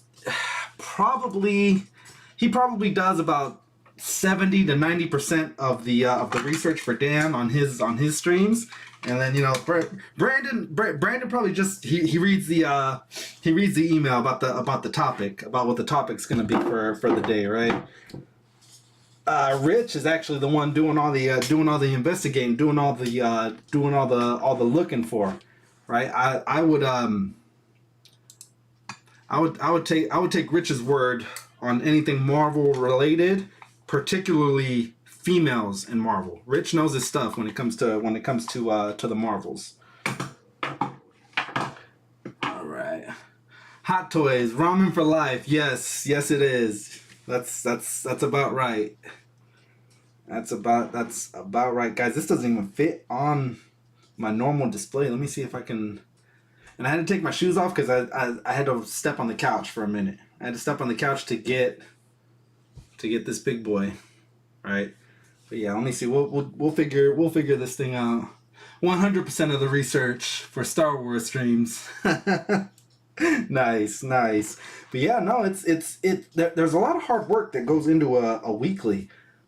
Speaker 1: he probably does about 70 to 90% of the research for Dan on his streams, and then Brandon probably just he reads the email about the topic, about what the topic's gonna be for the day, right? Rich is actually the one doing all the investigating, doing all the looking for, right? I would take Rich's word on anything Marvel related, particularly females in Marvel. Rich knows his stuff when it comes to the Marvels. All right, Hot Toys, ramen for life. Yes, it is. That's about right. That's about right, guys. This doesn't even fit on my normal display. Let me see if I can. And I had to take my shoes off because I had to step on the couch for a minute. I had to step on the couch to get this big boy, right? But yeah, let me see. We'll figure this thing out. 100% of the research for Star Wars streams. Nice. But yeah, no, there's a lot of hard work that goes into a weekly,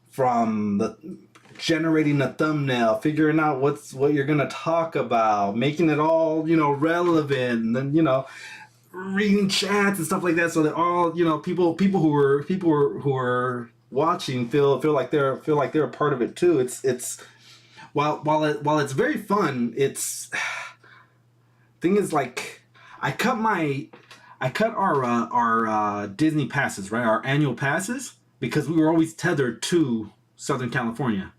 Speaker 1: from the generating a thumbnail, figuring out what you're gonna talk about, making it all relevant, and then reading chats and stuff like that, so that all people who are watching feel like they're a part of it too. It's while it's very fun, thing is, like, I cut my I cut our Disney passes, right? Our annual passes, because we were always tethered to Southern California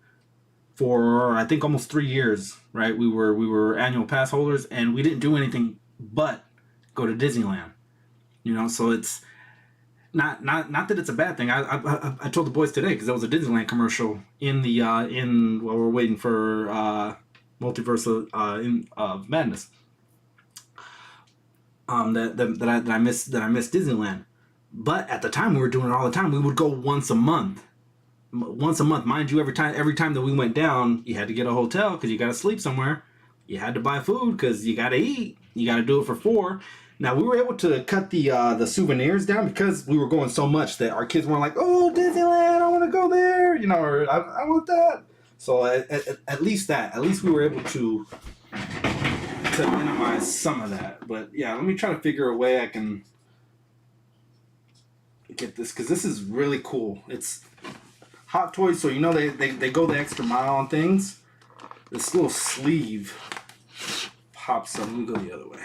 Speaker 1: for I think almost 3 years, right? We were annual pass holders, and we didn't do anything but go to Disneyland. You know, so it's not that it's a bad thing. I told the boys today because there was a Disneyland commercial in the in while we're waiting for Multiverse of Madness. That I missed Disneyland, but at the time we were doing it all the time. We would go once a month. Mind you. Every time that we went down, you had to get a hotel because you got to sleep somewhere. You had to buy food because you got to eat. You got to do it for 4. Now we were able to cut the souvenirs down because we were going so much that our kids weren't like, "Oh, Disneyland, I want to go there," you know, or I want that. So at least we were able to minimize some of that. But yeah, let me try to figure a way I can get this, because this is really cool. It's Hot Toys, so you know they go the extra mile on things. This little sleeve pops up. Let me go the other way.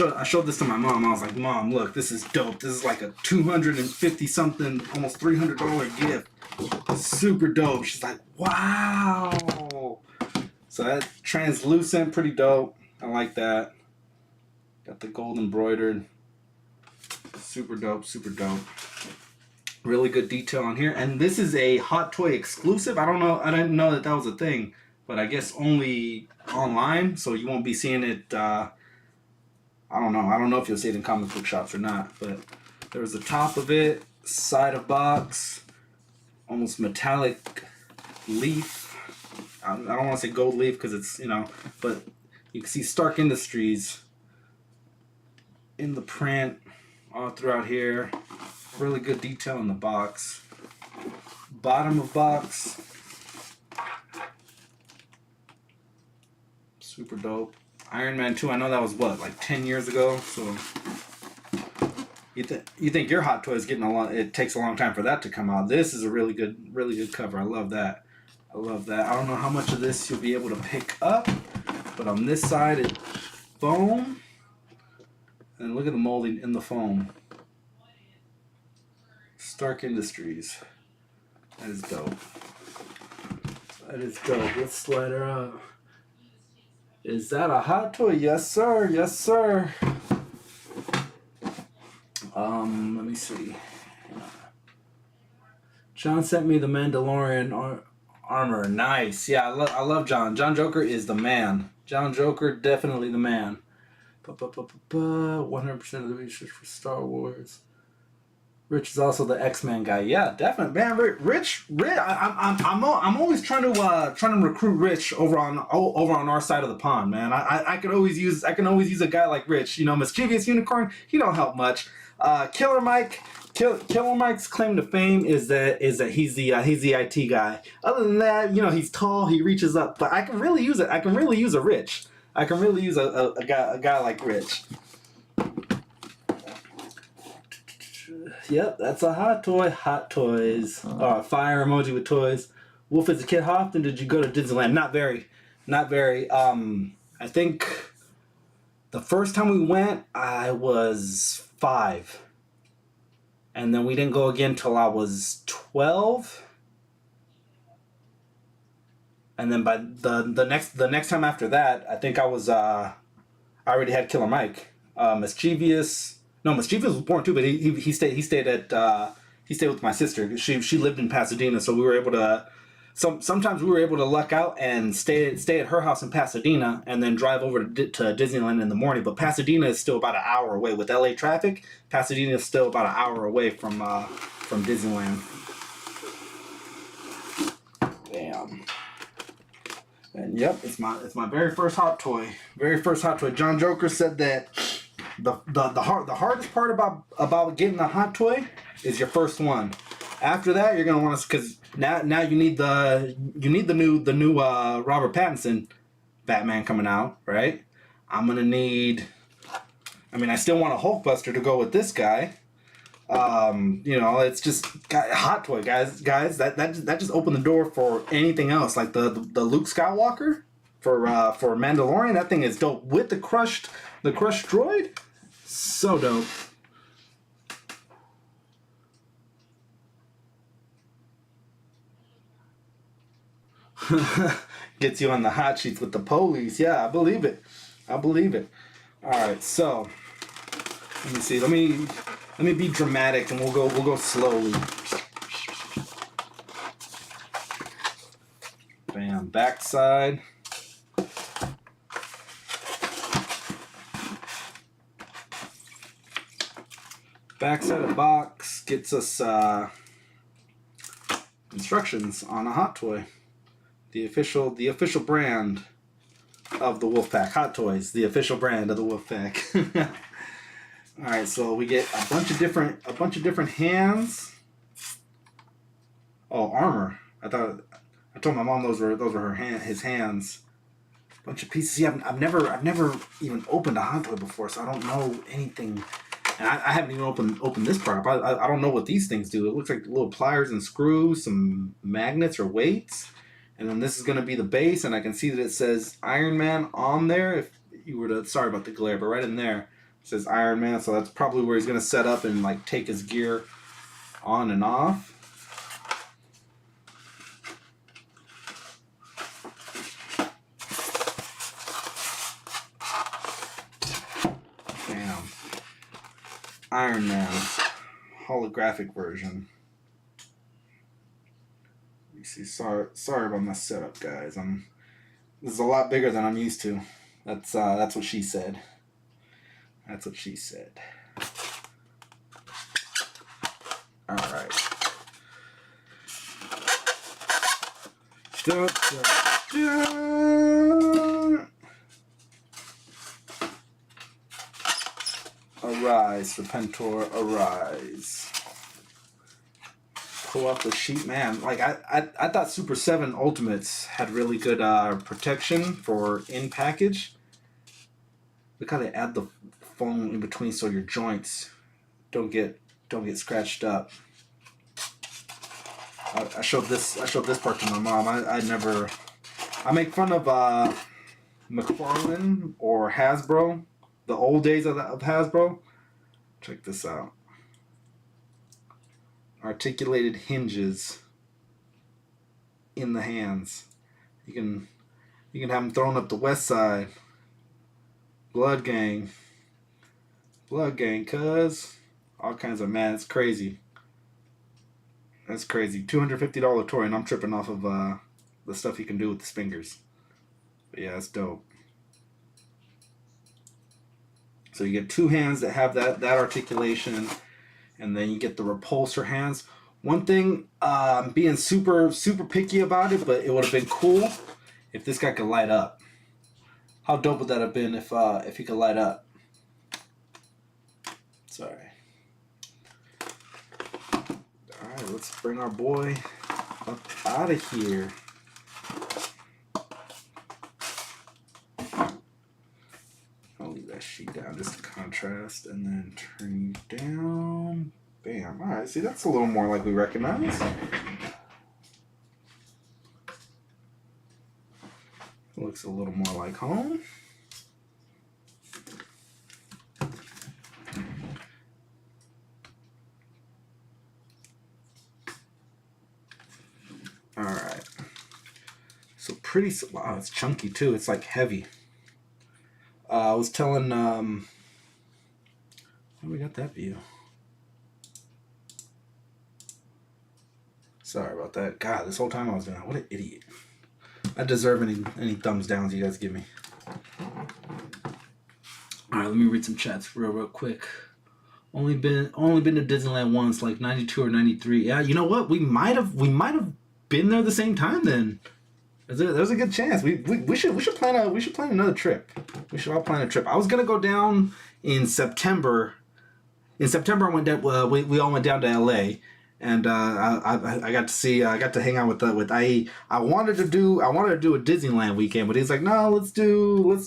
Speaker 1: I showed this to my mom. I was like, "Mom, look, this is dope. This is like a $250 something, almost $300 gift. Super dope." She's like, "Wow." So that translucent, pretty dope. I like that. Got the gold embroidered. Super dope, super dope. Really good detail on here. And this is a Hot Toy exclusive. I don't know. I didn't know that was a thing, but I guess only online. So you won't be seeing it. I don't know. I don't know if you'll see it in comic book shops or not. But there's the top of it, side of box, almost metallic leaf. I don't want to say gold leaf because it's, you know, but you can see Stark Industries in the print all throughout here. Really good detail in the box. Bottom of box. Super dope. Iron Man 2, I know that was what, like 10 years ago, so you think your Hot Toy is getting a lot, it takes a long time for that to come out. This is a really good cover. I love that. I don't know how much of this you'll be able to pick up, but on this side it's foam. And look at the molding in the foam. Stark Industries. That is dope. Let's slide her out. Is that a Hot Toy? Yes, sir. Yes, sir. Let me see. John sent me the Mandalorian armor. Nice. Yeah, I love John. John Joker is the man. John Joker, definitely the man. 100% of the research for Star Wars. Rich is also the X-Men guy. Yeah, definitely, man. Rich. I'm always trying to recruit Rich over on our side of the pond, man. I can always use a guy like Rich. You know, mischievous unicorn. He don't help much. Killer Mike's claim to fame is that he's the IT guy. Other than that, you know, he's tall. He reaches up. But I can really use it. I can really use a Rich. I can really use a guy like Rich. Yep, that's a Hot Toy. Hot Toys. Fire emoji with toys. Wolf, as a kid, how often did you go to Disneyland? Not very. I think the first time we went, I was 5. And then we didn't go again till I was 12. And then by the next time after that, I think I already had Killer Mike. Mischievous was born too, but he stayed with my sister. She lived in Pasadena, so we were able to. Sometimes we were able to luck out and stay at her house in Pasadena, and then drive over to Disneyland in the morning. But Pasadena is still about an hour away with LA traffic. Pasadena is still about an hour away from Disneyland. Bam. And yep, it's my very first Hot Toy. John Joker said that the hardest part about getting a Hot Toy is your first one. After that, you're gonna want to, because now you need the new Robert Pattinson Batman coming out, right? I'm gonna need. I mean, I still want a Hulkbuster to go with this guy. You know, it's just Hot Toy, guys. That just opened the door for anything else, like the Luke Skywalker. for Mandalorian. That thing is dope with the crushed droid. So dope. Gets you on the hot sheets with the police. Yeah, I believe it. I believe it. All right, so let me see. Let me be dramatic, and we'll go slowly. Bam, backside. Backside of the box gets us instructions on a hot toy. The official brand of the Wolfpack Hot Toys. The official brand of the Wolfpack. All right, so we get a bunch of different hands. Oh, armor. I told my mom those were his hands. Bunch of pieces. Yeah, I've never even opened a hot toy before, so I don't know anything. And I haven't even opened this part up. I don't know what these things do. It looks like little pliers and screws, some magnets or weights. And then this is going to be the base, and I can see that it says Iron Man on there. If you were to, sorry about the glare, but right in there it says Iron Man. So that's probably where he's going to set up and like take his gear on and off. Bam. Iron Man holographic version. See, sorry about my setup, guys. This is a lot bigger than I'm used to. That's what she said. That's what she said. All right. Dun, dun, dun. Arise, Serpentor, arise. Pull up the sheet, man. Like I thought Super 7 Ultimates had really good protection for in package. Look how they add the foam in between so your joints don't get scratched up. I showed this part to my mom. I make fun of McFarlane or Hasbro, the old days of Hasbro. Check this out. Articulated hinges in the hands. You can have them thrown up the west side. Blood gang, cuz all kinds of, man, it's crazy. That's crazy. $250 toy, and I'm tripping off of the stuff you can do with his fingers. But yeah, it's dope. So you get two hands that have that articulation. And then you get the repulsor hands. One thing, I'm being super picky about it, but it would have been cool if this guy could light up. How dope would that have been if he could light up? Sorry. All right, let's bring our boy up out of here. I'll leave that sheet down just to contrast, and then turn you down. Bam. Alright, see, that's a little more like we recognize. Looks a little more like home. Alright. So pretty, wow, it's chunky too. It's like heavy. I was telling, how we got that view? Sorry about that. God, this whole time I was doing that. What an idiot. I deserve any thumbs downs you guys give me. Alright, let me read some chats real quick. Only been to Disneyland once, like 92 or 93. Yeah, you know what? We might have been there the same time then. There's a good chance. We should plan another trip. We should all plan a trip. I was gonna go down in September. In September, I went down. We all went down to LA, and I got to hang out with IE. I wanted to do a Disneyland weekend, but he's like, no, let's do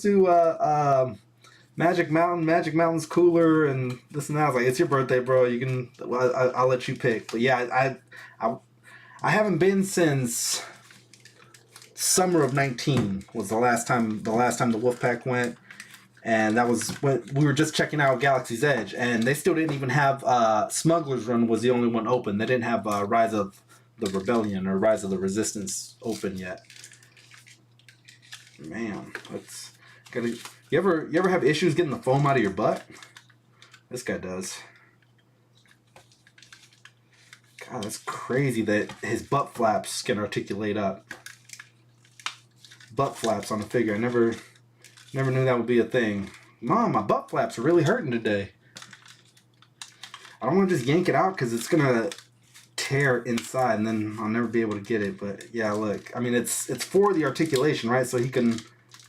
Speaker 1: Magic Mountain. Magic Mountain's cooler, and this and that. I was like, it's your birthday, bro. You can. Well, I'll let you pick. But yeah, I haven't been since summer of 19 was the last time the Wolfpack went, and that was when we were just checking out Galaxy's Edge, and they still didn't even have Smuggler's Run was the only one open. They didn't have Rise of the Rebellion or Rise of the Resistance open yet. Man, that's gotta. You ever have issues getting the foam out of your butt? This guy does. God, that's crazy that his butt flaps can articulate up. Butt flaps on a figure. I never knew that would be a thing. Mom, my butt flaps are really hurting today. I don't want to just yank it out because it's gonna tear inside and then I'll never be able to get it. But yeah, look. I mean, it's for the articulation, right? So he can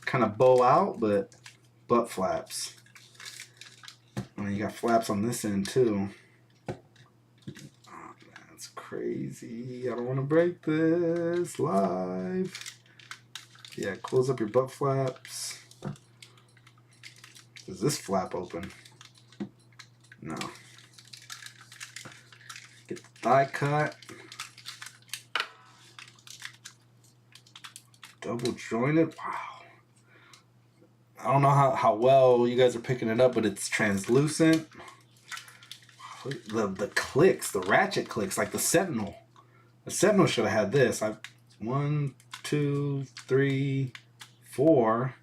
Speaker 1: kind of bow out, but butt flaps. And you got flaps on this end too. That's crazy. I don't want to break this live. Yeah, close up your butt flaps. Does this flap open? No. Get the thigh cut. Double jointed. Wow. I don't know how well you guys are picking it up, but it's translucent. The clicks, the ratchet clicks, like the Sentinel. The Sentinel should have had this. 1, 2, 3, 4,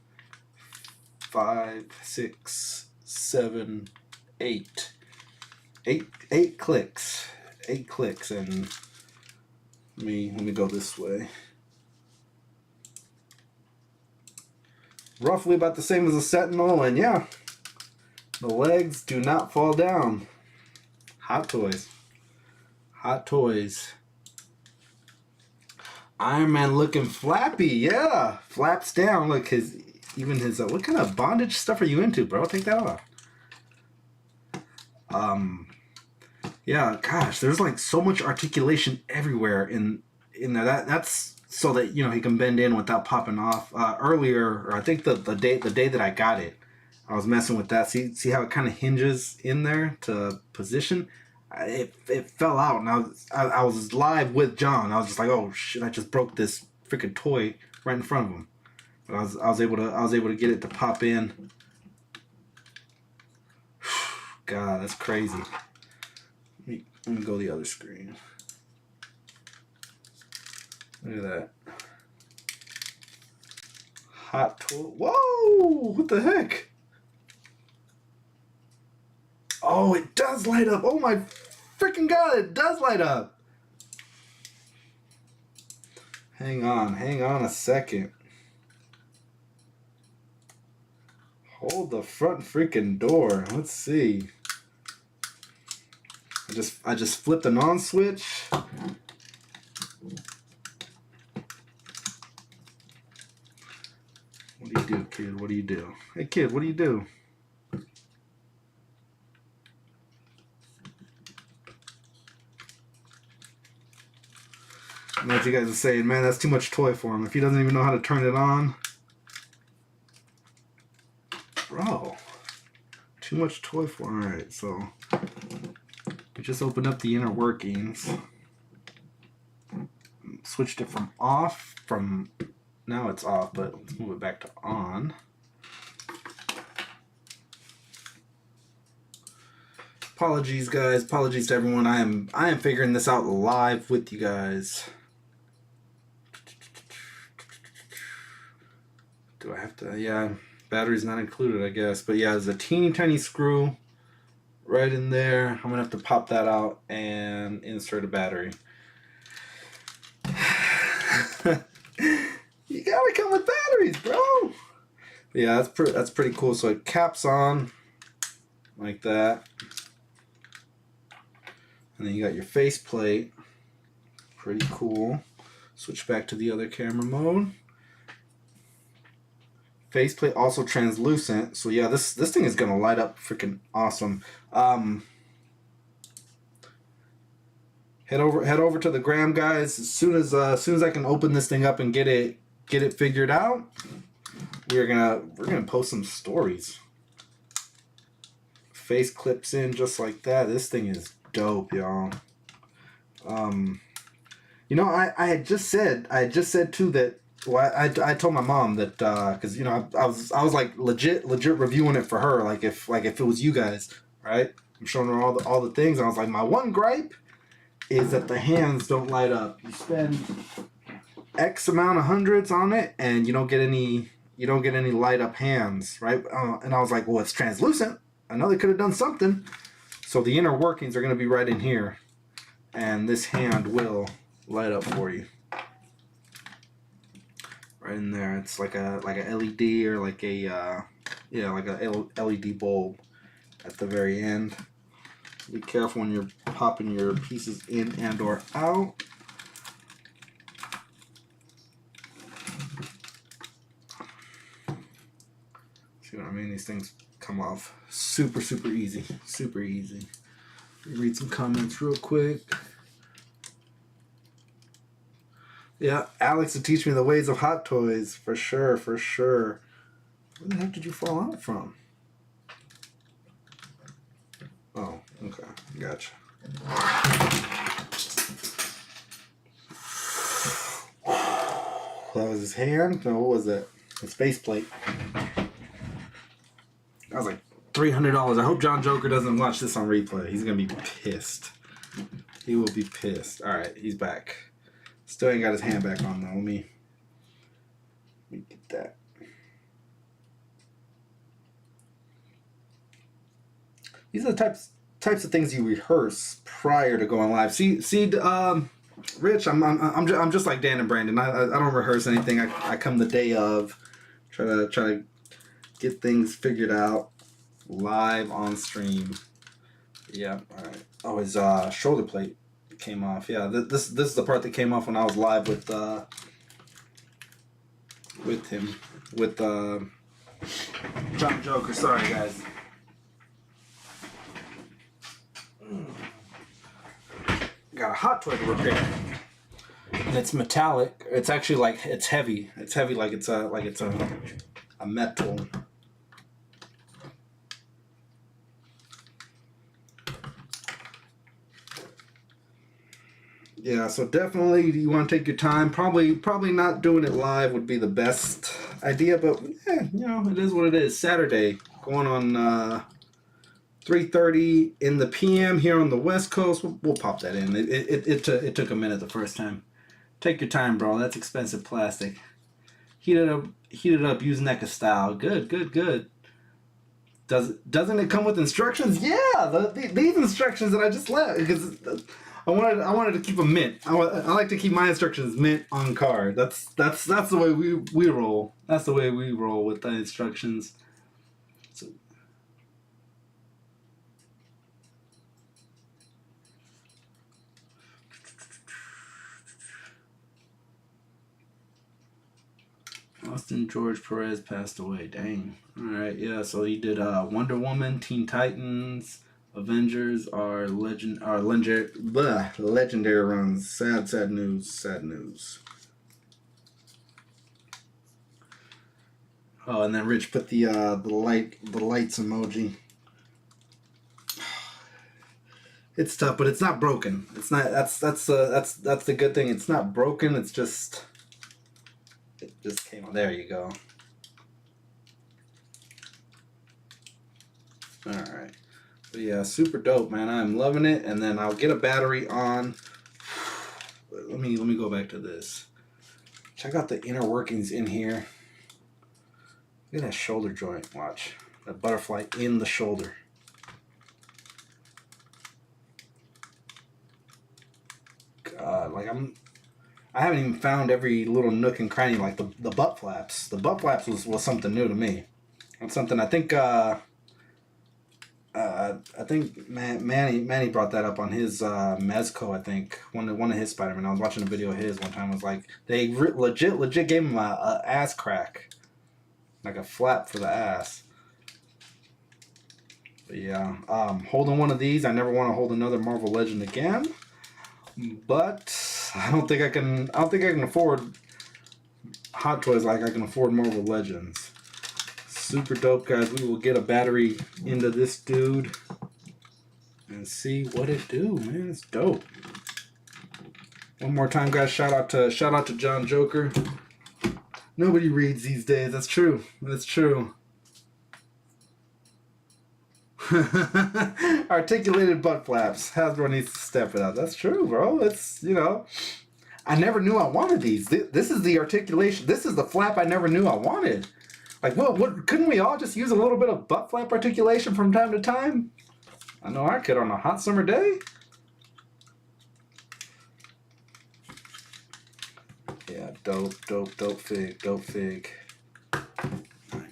Speaker 1: 5, 6, 7, 8. 8 clicks. 8 clicks, and let me go this way. Roughly about the same as a Sentinel, and yeah, the legs do not fall down. Hot toys. Hot toys. Iron Man looking flappy, yeah. Flaps down. Look, even his what kind of bondage stuff are you into, bro? Take that off. Yeah, gosh, there's like so much articulation everywhere in there. That's so that, you know, he can bend in without popping off. Earlier, or I think the day that I got it, I was messing with that. See how it kind of hinges in there to position. It fell out, and I was live with John. I was just like, oh shit! I just broke this freaking toy right in front of him. But I was able to get it to pop in. God, that's crazy. Let me go the other screen. Look at that. Hot toy. Whoa! What the heck? Oh, it does light up. Oh my freaking God, it does light up. Hang on a second. Hold the front freaking door. Let's see. I just flipped an on switch. What do you do, kid? What do you do? Hey, kid, what do you do? I know what you guys are saying, man, that's too much toy for him. If he doesn't even know how to turn it on. Bro. Too much toy for him. Alright, so we just opened up the inner workings. Switched it from off, now it's off, but let's move it back to on. Apologies, guys. Apologies to everyone. I am figuring this out live with you guys. Do I have to? Yeah, battery's not included, I guess. But yeah, there's a teeny tiny screw right in there. I'm gonna have to pop that out and insert a battery. You gotta come with batteries, bro. But yeah, that's pretty cool. So it caps on like that, and then you got your face plate. Pretty cool. Switch back to the other camera mode. Faceplate also translucent, so yeah, this thing is gonna light up freaking awesome. Head over to the gram, guys. As soon as I can open this thing up and get it figured out, we're gonna post some stories. Face clips in just like that. This thing is dope, y'all. You know, I had just said too that Well, I told my mom that because you know I was like legit reviewing it for her, like if it was you guys, right? I'm showing her all the things, and I was like, my one gripe is that the hands don't light up. You spend X amount of hundreds on it, and you don't get any light up hands, right? And I was like, well, it's translucent. I know they could have done something. So the inner workings are going to be right in here, and this hand will light up for you. Right in there, it's like a LED or like a like a LED bulb at the very end. Be careful when you're popping your pieces in and or out. See what I mean? These things come off super easy, super easy. Read some comments real quick. Yeah, Alex will teach me the ways of Hot Toys, for sure, for sure. Where the heck did you fall out from? Oh, okay, gotcha. That was his hand? No, what was that? His faceplate. That was like $300. I hope John Joker doesn't watch this on replay. He's gonna be pissed. He will be pissed. Alright, he's back. Still ain't got his hand back on though. Let me get that. These are the types of things you rehearse prior to going live. See, Rich, I'm just like Dan and Brandon. I don't rehearse anything. I come the day of, try to get things figured out live on stream. Yeah, all right. Oh, his shoulder plate came off. Yeah, this is the part that came off when I was live with him with John Joker. Sorry guys. Got a hot toy to repair. And it's metallic. It's actually like it's heavy. It's heavy like it's a metal. Yeah, so definitely you want to take your time. Probably not doing it live would be the best idea, but yeah, you know, it is what it is. Saturday, going on 3:30 in the PM here on the West Coast. We'll pop that in. It took a minute the first time. Take your time, bro. That's expensive plastic. Heat it up. Use NECA style. Good. Doesn't it come with instructions? Yeah, these instructions that I just left because I wanted to keep them mint. I like to keep my instructions mint on card. That's the way we roll. That's the way we roll with the instructions. So, Austin George Perez passed away. Dang. All right, yeah. So he did Wonder Woman, Teen Titans, Avengers, legendary runs. Sad news. Oh, and then Rich put the lights emoji. It's tough, but it's not broken. It's not. That's the good thing. It's not broken. It's just. It just came on. There you go. All right. But yeah, super dope, man. I'm loving it. And then I'll get a battery on. Let me go back to this. Check out the inner workings in here. Look at that shoulder joint. Watch that butterfly in the shoulder. God, like I haven't even found every little nook and cranny like the butt flaps. The butt flaps was something new to me. It's something I think Manny brought that up on his Mezco. I think one of his Spider-Man. I was watching a video of his one time. It was like they legit gave him a ass crack, like a flap for the ass. But yeah, holding one of these. I never want to hold another Marvel Legend again. But I don't think I can afford Hot Toys like I can afford Marvel Legends. Super dope, guys. We will get a battery into this dude and see what it do, man. It's dope. One more time, guys. Shout out to John Joker. Nobody reads these days. That's true. That's true. Articulated butt flaps. Hasbro needs to step it up. That's true, bro. It's, you know, I never knew I wanted these. This is the articulation. This is the flap I never knew I wanted. Like, what? Couldn't we all just use a little bit of butt flap articulation from time to time? I know I could on a hot summer day. Yeah, dope fig, dope fig. I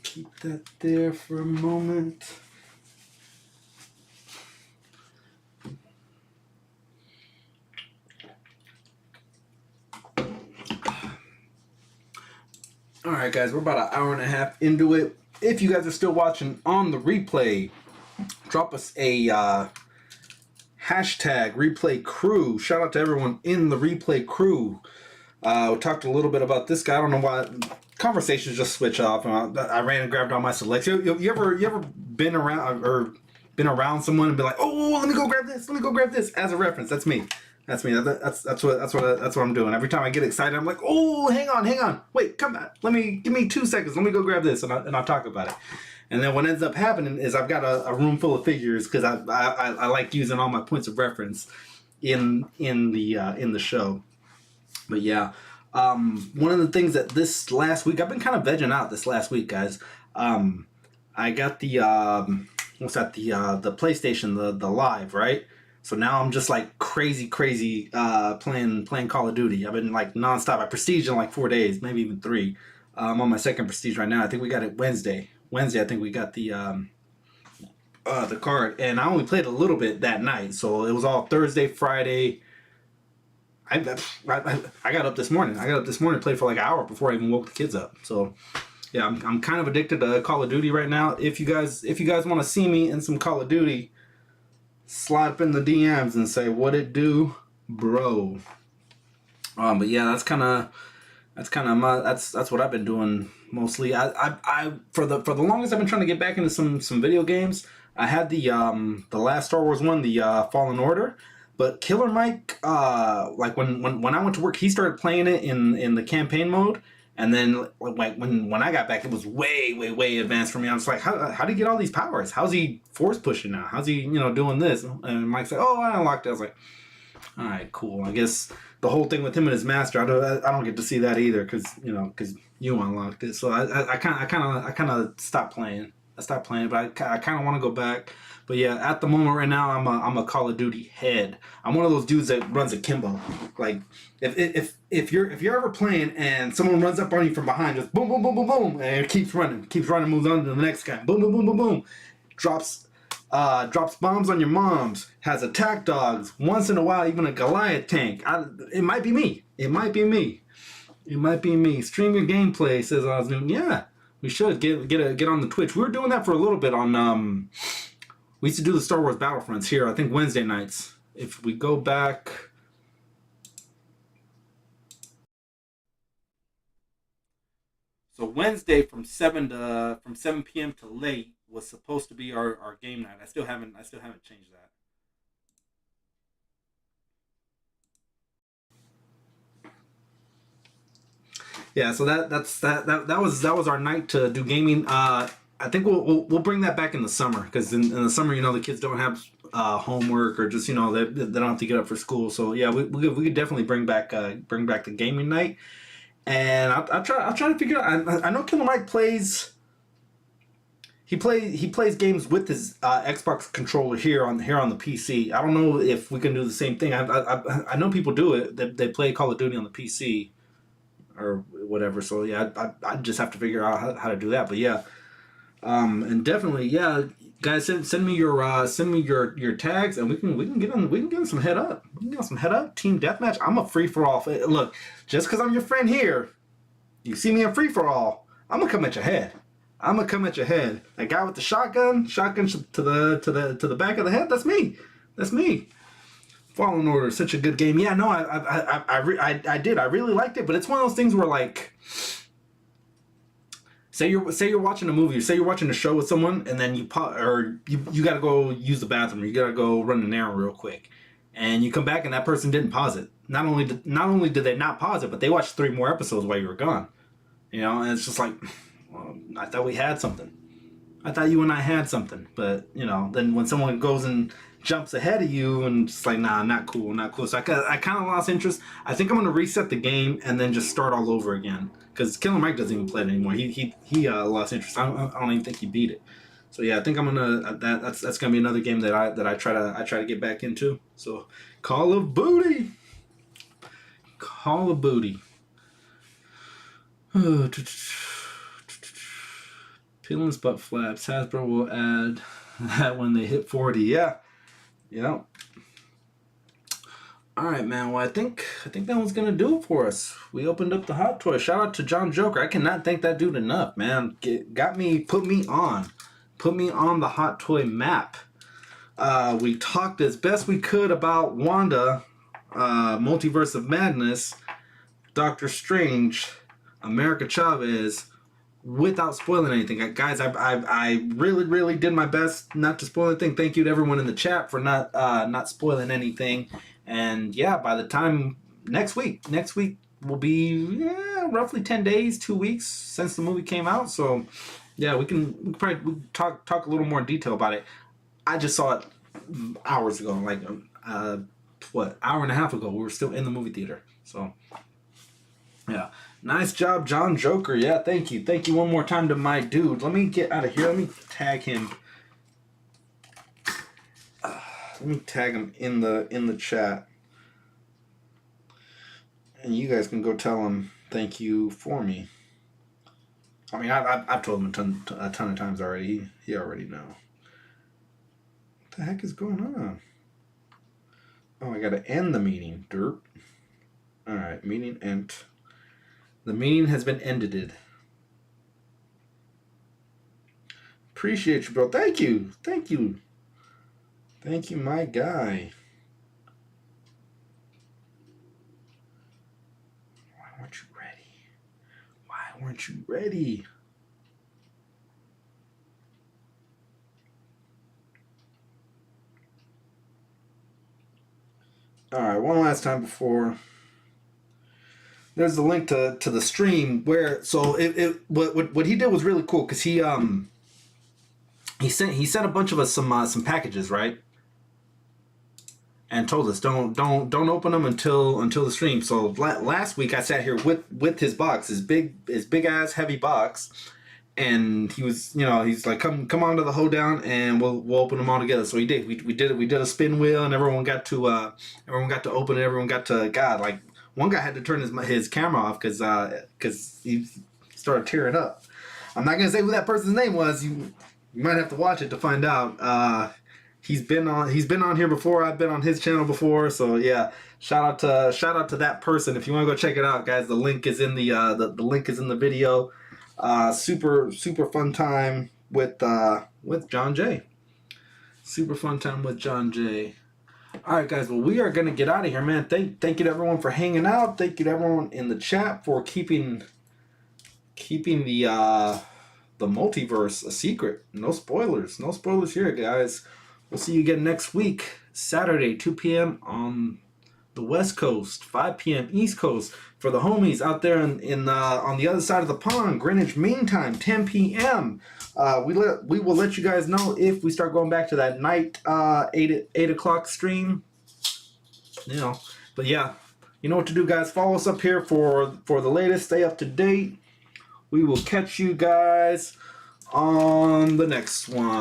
Speaker 1: keep that there for a moment. Alright guys, we're about an hour and a half into it. If you guys are still watching on the replay, drop us a hashtag replay crew. Shout out to everyone in the replay crew. We talked a little bit about this guy. I don't know why conversations just switch off. I ran and grabbed all my selects. You ever been around someone and be like, oh, let me go grab this. Let me go grab this as a reference. That's me. That's me. That's what I'm doing. Every time I get excited, I'm like, oh, hang on. Wait, come back. Give me 2 seconds. Let me go grab this, and I'll talk about it. And then what ends up happening is I've got a room full of figures because I like using all my points of reference in the show. But yeah, one of the things that this last week I've been kind of vegging out this last week, guys. I got the what's that? The PlayStation, the Live, right? So now I'm just like crazy playing Call of Duty. I've been like nonstop. I prestige in like 4 days, maybe even 3. I'm on my second prestige right now. I think we got it Wednesday. I think we got the card, and I only played a little bit that night. So it was all Thursday, Friday. I got up this morning. Played for like an hour before I even woke the kids up. So yeah, I'm kind of addicted to Call of Duty right now. If you guys want to see me in some Call of Duty, slide up in the DMs and say what it do, bro. But yeah, that's what I've been doing mostly. I for the longest I've been trying to get back into some video games. I had the last Star Wars one, the Fallen Order, but Killer Mike, like when I went to work, he started playing it in the campaign mode. And then like when I got back, it was way advanced for me. I was like, how do you get all these powers? How's he force pushing now? How's he doing this? And Mike said, oh, I unlocked it. I was like, all right, cool. I guess the whole thing with him and his master, I don't get to see that either because you unlocked it. So I kind of stopped playing. I stopped playing, but I kind of want to go back. But yeah, at the moment right now, I'm a Call of Duty head. I'm one of those dudes that runs akimbo. Like if you're ever playing and someone runs up on you from behind, just boom, and it keeps running, moves on to the next guy, boom, drops bombs on your moms, has attack dogs, once in a while even a Goliath tank. It might be me. Stream your gameplay, says Osnoon. Yeah, we should get on the Twitch. We were doing that for a little bit on we used to do the Star Wars Battlefronts here, I think Wednesday nights. If we go back, so Wednesday from 7 p.m. to late was supposed to be our game night. I still haven't changed that. Yeah, so that was our night to do gaming. I think we'll bring that back in the summer because in the summer, the kids don't have homework or just they don't have to get up for school. So yeah, we could definitely bring back the gaming night. And I'll try to figure out. I know Killer Mike plays. He plays games with his Xbox controller here on the PC. I don't know if we can do the same thing. I know people do it. They play Call of Duty on the PC or whatever. So yeah, I just have to figure out how to do that. But yeah. And definitely, yeah, guys, send me your tags, and we can get some head up. We can get some head up. Team deathmatch. I'm a free for all. Look, just because I'm your friend here, you see me in free for all. I'm gonna come at your head. That guy with the shotgun to the back of the head. That's me. Fallen Order is such a good game. Yeah, no, I did. I really liked it, but it's one of those things where like. Say you're watching a movie, say you're watching a show with someone, and then you gotta go use the bathroom, or you gotta go run an errand real quick, and you come back and that person didn't pause it. Not only did they not pause it, but they watched 3 more episodes while you were gone. You know, and it's just like, well, I thought we had something. I thought you and I had something, but you know, then when someone goes and jumps ahead of you, and it's like, nah, not cool, not cool. So I kind of lost interest. I think I'm gonna reset the game and then just start all over again, because Killer Mike doesn't even play it anymore. He lost interest. I don't even think he beat it. So yeah, I think I'm gonna that's gonna be another game that I try to get back into. So Call of Booty. Call of Booty. Peeling butt flaps. Hasbro will add that when they hit 40. Yeah. Yeah. All right, man. Well, I think that one's gonna do it for us. We opened up the hot toy. Shout out to John Joker. I cannot thank that dude enough, man. Put me on the hot toy map. We talked as best we could about Wanda, Multiverse of Madness, Doctor Strange, America Chavez, without spoiling anything. Guys, I really did my best not to spoil anything. Thank you to everyone in the chat for not spoiling anything. And yeah, by the time next week will be roughly 10 days, 2 weeks since the movie came out. So yeah, we can probably talk a little more detail about it. I just saw it hours ago, like hour and a half ago. We were still in the movie theater. So yeah, nice job, John Joker. Yeah, thank you one more time to my dude. Let me get out of here. Let me tag him. Let me tag him in the chat, and you guys can go tell him thank you for me. I mean, I've told him a ton of times already. He already know. What the heck is going on? Oh, I gotta end the meeting. Derp. All right, meeting end. The meeting has been ended. Appreciate you, bro. Thank you, my guy. Why weren't you ready? All right, one last time before. There's a link to the stream where what he did was really cool, because he sent a bunch of us some packages, right? And told us don't open them until the stream. So last week I sat here with his box, his big ass heavy box, and he was, he's like, come on to the hoedown and we'll open them all together. So he did. We did a spin wheel, and everyone got to open it. Everyone got to, God, like, one guy had to turn his camera off because he started tearing up. I'm not gonna say who that person's name was. You might have to watch it to find out. He's been on here before. I've been on his channel before. So yeah, shout out to that person. If you want to go check it out, guys, the link is in the link is in the video. Super fun time with John J. Super fun time with John J. All right, guys. Well, we are gonna get out of here, man. Thank you to everyone for hanging out. Thank you to everyone in the chat for keeping the multiverse a secret. No spoilers here, guys. We'll see you again next week, Saturday, 2 p.m. on the West Coast, 5 p.m. East Coast. For the homies out there on the other side of the pond, Greenwich Mean Time, 10 p.m. We will let you guys know if we start going back to that night 8 o'clock stream. But yeah, you know what to do, guys. Follow us up here for the latest. Stay up to date. We will catch you guys on the next one.